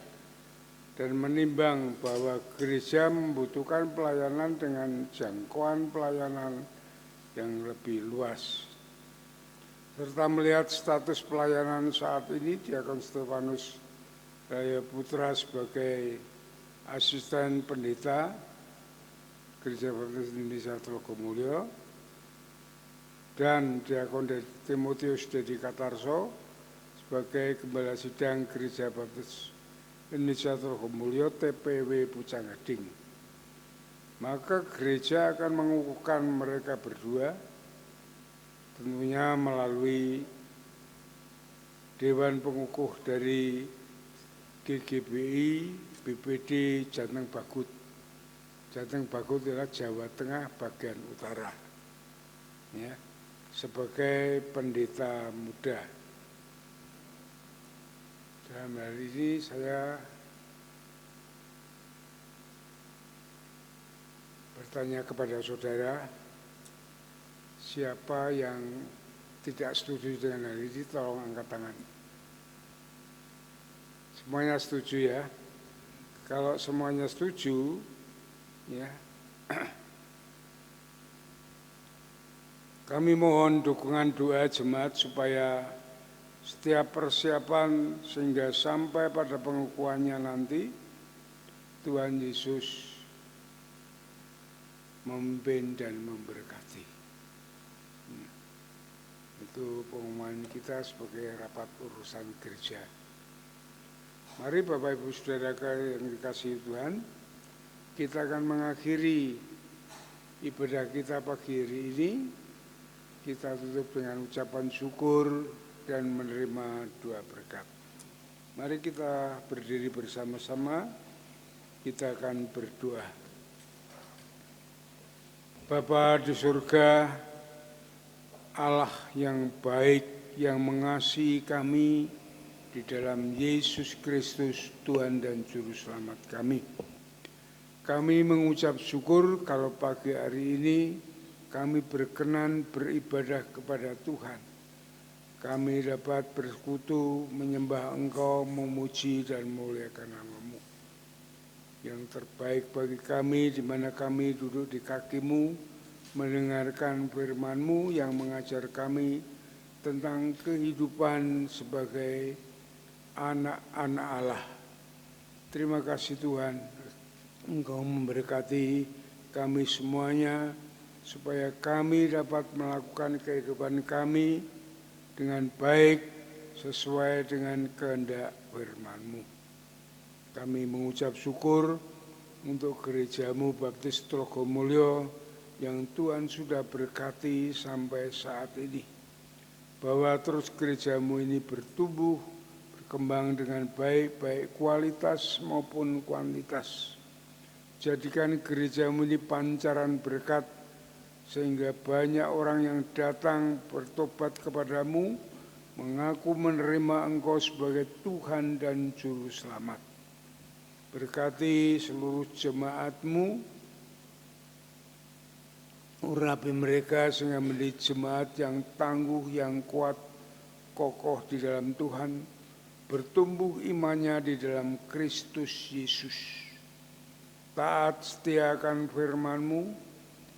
dan menimbang bahwa gereja membutuhkan pelayanan dengan jangkauan pelayanan yang lebih luas. Serta melihat status pelayanan saat ini, Diakon Stefanus Rayo Putra sebagai asisten pendeta Gereja Baptis Indonesia Telogomulyo dan Diakon Timotius Dedikatarso sebagai Gembala Sidang Gereja Baptis Indonesia Telogomulyo TPW Pucanggading. Maka gereja akan mengukuhkan mereka berdua, tentunya melalui Dewan Pengukuh dari GGBI BPD Jateng Bagut. Jateng Bagut adalah Jawa Tengah bagian utara. Ya, sebagai pendeta muda. Dalam hal ini saya bertanya kepada saudara, siapa yang tidak setuju dengan hal ini, tolong angkat tangan. Semuanya setuju ya? Kalau semuanya setuju, ya, kami mohon dukungan doa jemaat supaya setiap persiapan sehingga sampai pada pengukuhannya nanti, Tuhan Yesus memimpin dan memberkati. Itu pengumuman kita sebagai rapat urusan gereja. Mari Bapak Ibu Saudara yang dikasihi Tuhan, kita akan mengakhiri ibadah kita pagi hari ini. Kita tutup dengan ucapan syukur dan menerima doa berkat. Mari kita berdiri bersama-sama, kita akan berdoa. Bapa di surga, Allah yang baik, yang mengasihi kami di dalam Yesus Kristus, Tuhan dan Juru Selamat kami. Kami mengucap syukur kalau pagi hari ini kami berkenan beribadah kepada Tuhan. Kami dapat bersekutu, menyembah Engkau, memuji dan memuliakan nama-Mu. Yang terbaik bagi kami di mana kami duduk di kaki-Mu, mendengarkan firman-Mu yang mengajar kami tentang kehidupan sebagai anak-anak Allah. Terima kasih Tuhan, Engkau memberkati kami semuanya, supaya kami dapat melakukan kehidupan kami dengan baik sesuai dengan kehendak firman-Mu. Kami mengucap syukur untuk gereja-Mu Baptis Trogomulyo yang Tuhan sudah berkati sampai saat ini. Bahwa terus gereja-Mu ini bertumbuh, berkembang dengan baik, baik kualitas maupun kuantitas. Jadikan gereja-Mu ini pancaran berkat, sehingga banyak orang yang datang bertobat kepada-Mu, mengaku menerima Engkau sebagai Tuhan dan Juru Selamat. Berkati seluruh jemaat-Mu, urapi mereka sehingga menjadi jemaat yang tangguh, yang kuat, kokoh di dalam Tuhan, bertumbuh imannya di dalam Kristus Yesus. Taat setia akan firman-Mu,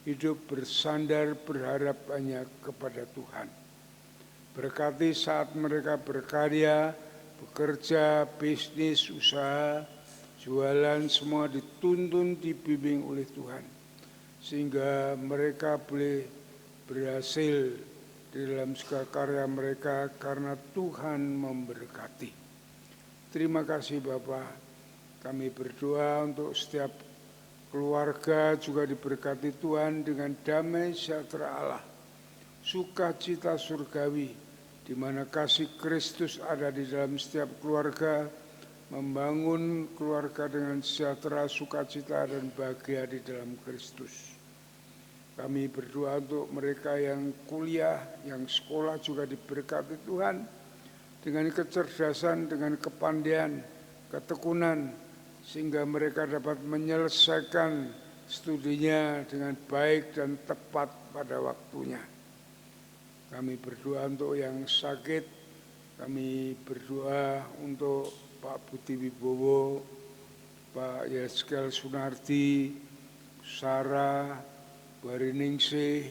hidup bersandar berharap hanya kepada Tuhan. Berkati saat mereka berkarya, bekerja, bisnis, usaha, jualan, semua dituntun, dibimbing oleh Tuhan. Sehingga mereka boleh berhasil di dalam segala karya mereka karena Tuhan memberkati. Terima kasih Bapa. Kami berdoa untuk setiap keluarga juga diberkati Tuhan dengan damai sejahtera Allah, sukacita surgawi, di mana kasih Kristus ada di dalam setiap keluarga, membangun keluarga dengan sejahtera, sukacita dan bahagia di dalam Kristus. Kami berdoa untuk mereka yang kuliah, yang sekolah juga diberkati Tuhan dengan kecerdasan, dengan kepandaian, ketekunan, sehingga mereka dapat menyelesaikan studinya dengan baik dan tepat pada waktunya. Kami berdoa untuk yang sakit, kami berdoa untuk Pak Budi Wibowo, Pak Yeskel Sunardi, Sarah, Bari Ningsih,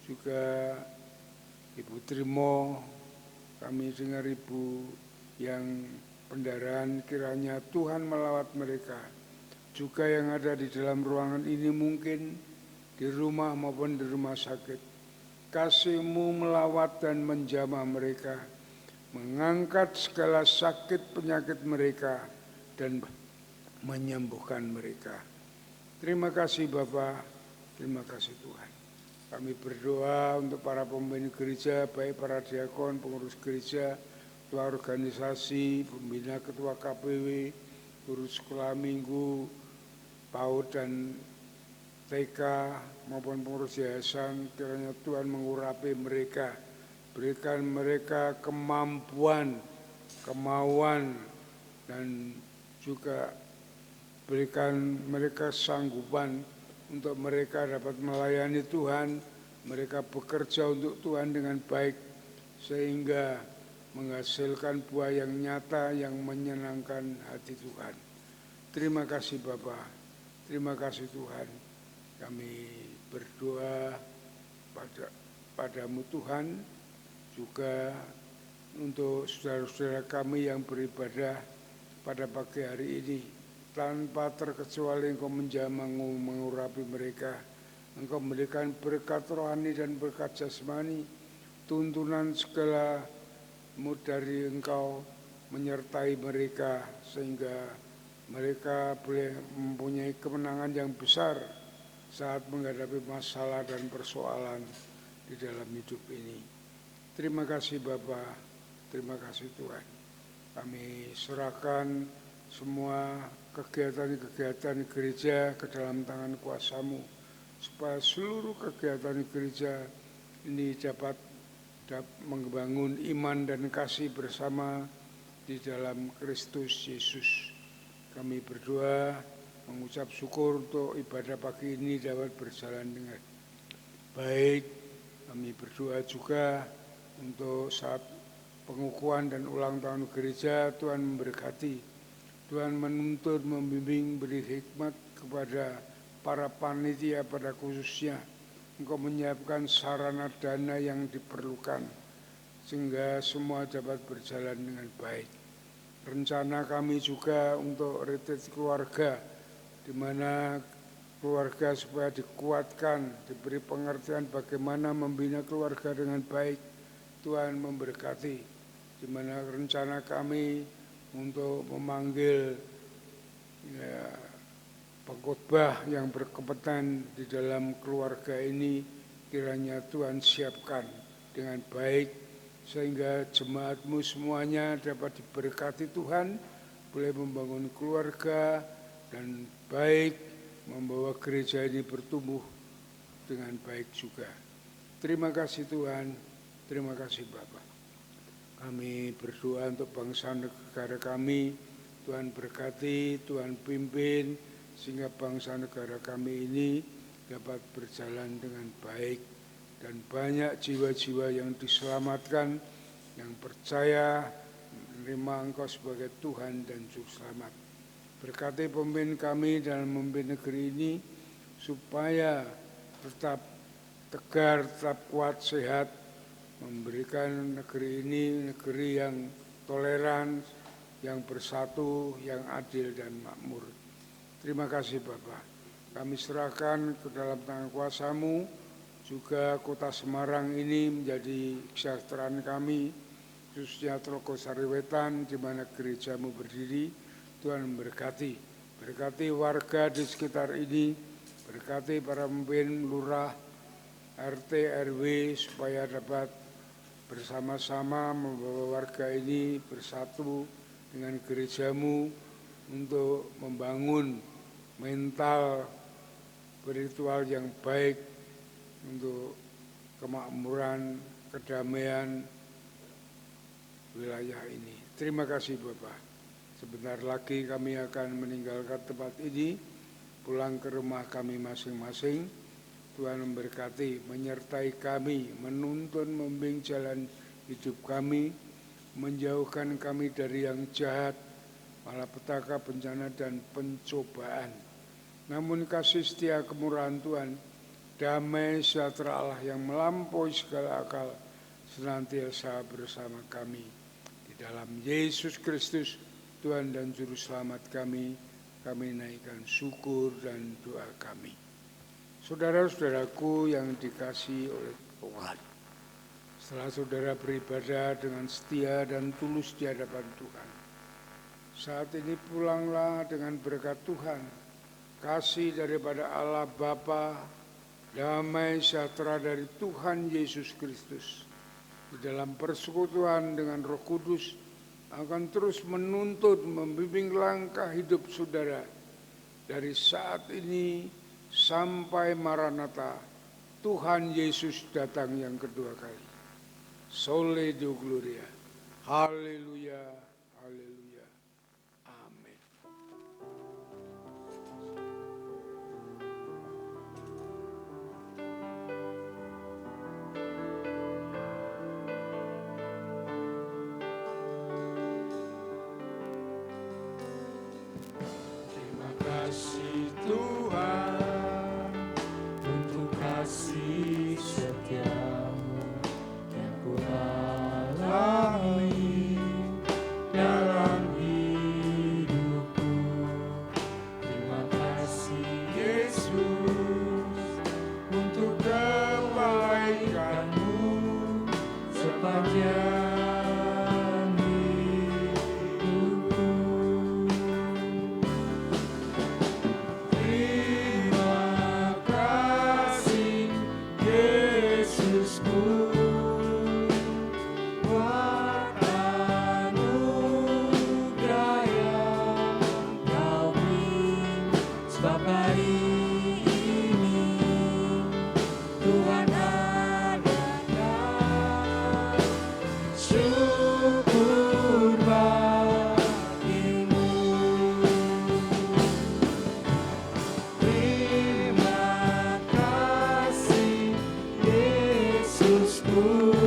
juga Ibu Trimo, kami dengar Ibu yang pendarahan, kiranya Tuhan melawat mereka. Juga yang ada di dalam ruangan ini mungkin di rumah maupun di rumah sakit. Kasih-Mu melawat dan menjamah mereka, mengangkat segala sakit penyakit mereka dan menyembuhkan mereka. Terima kasih Bapak. Terima kasih Tuhan. Kami berdoa untuk para pemimpin gereja, baik para diakon, pengurus gereja, ketua organisasi, pembina, ketua KPW, guru sekolah minggu, PAUD dan TK, maupun pengurus yayasan, kiranya Tuhan mengurapi mereka, berikan mereka kemampuan, kemauan, dan juga berikan mereka sanggupan untuk mereka dapat melayani Tuhan, mereka bekerja untuk Tuhan dengan baik, sehingga menghasilkan buah yang nyata yang menyenangkan hati Tuhan. Terima kasih Bapa, terima kasih Tuhan. Kami berdoa padamu Tuhan, juga untuk saudara-saudara kami yang beribadah pada pagi hari ini. Tanpa terkecuali Engkau menjamah mengurapi mereka. Engkau memberikan berkat rohani dan berkat jasmani, tuntunan segala-mu dari Engkau menyertai mereka, sehingga mereka boleh mempunyai kemenangan yang besar saat menghadapi masalah dan persoalan di dalam hidup ini. Terima kasih Bapa, terima kasih Tuhan. Kami serahkan semua kegiatan-kegiatan gereja ke dalam tangan kuasa-Mu, supaya seluruh kegiatan gereja ini dapat membangun iman dan kasih bersama di dalam Kristus Yesus. Kami berdoa, mengucap syukur untuk ibadah pagi ini dapat berjalan dengan baik. Kami berdoa juga untuk saat pengukuhan dan ulang tahun gereja, Tuhan memberkati. Tuhan menuntun, membimbing, beri hikmat kepada para panitia pada khususnya. Engkau menyiapkan sarana dana yang diperlukan, sehingga semua dapat berjalan dengan baik. Rencana kami juga untuk retreat keluarga, di mana keluarga supaya dikuatkan, diberi pengertian bagaimana membina keluarga dengan baik. Tuhan memberkati, di mana rencana kami untuk memanggil pengkhotbah yang berkompeten di dalam keluarga ini, kiranya Tuhan siapkan dengan baik, sehingga jemaat-Mu semuanya dapat diberkati Tuhan, boleh membangun keluarga dan baik, membawa gereja ini bertumbuh dengan baik juga. Terima kasih Tuhan, terima kasih Bapa. Kami berdoa untuk bangsa negara kami, Tuhan berkati, Tuhan pimpin, sehingga bangsa negara kami ini dapat berjalan dengan baik, dan banyak jiwa-jiwa yang diselamatkan, yang percaya menerima Engkau sebagai Tuhan dan Juru Selamat. Berkati pemimpin kami dalam memimpin negeri ini, supaya tetap tegar, tetap kuat, sehat, memberikan negeri ini negeri yang toleran, yang bersatu, yang adil dan makmur. Terima kasih Bapak. Kami serahkan ke dalam tangan kuasa-Mu, juga kota Semarang ini menjadi kesejahteraan kami, khususnya Trogo Sariwetan, di mana gereja-Mu berdiri. Tuhan memberkati, berkati warga di sekitar ini, berkati para pemimpin lurah, RT, RW, supaya dapat bersama-sama membawa warga ini bersatu dengan gereja-Mu untuk membangun mental spiritual yang baik untuk kemakmuran, kedamaian wilayah ini. Terima kasih Bapak. Sebentar lagi kami akan meninggalkan tempat ini, pulang ke rumah kami masing-masing. Tuhan memberkati, menyertai kami, menuntun, membimbing jalan hidup kami, menjauhkan kami dari yang jahat, malapetaka, bencana, dan pencobaan. Namun kasih setia kemurahan Tuhan, damai sejahtera Allah yang melampaui segala akal, senantiasa bersama kami. Di dalam Yesus Kristus, Tuhan dan Juru Selamat kami naikkan syukur dan doa kami. Saudara-saudaraku yang dikasihi oleh Tuhan, setelah saudara beribadah dengan setia dan tulus di hadapan Tuhan, saat ini pulanglah dengan berkat Tuhan, kasih daripada Allah Bapa, damai sejahtera dari Tuhan Yesus Kristus, di dalam persekutuan dengan Roh Kudus, akan terus menuntut, membimbing langkah hidup saudara dari saat ini sampai Maranatha, Tuhan Yesus datang yang kedua kali. Sole Deo Gloria. Haleluya, haleluya. Amin. Tuhan.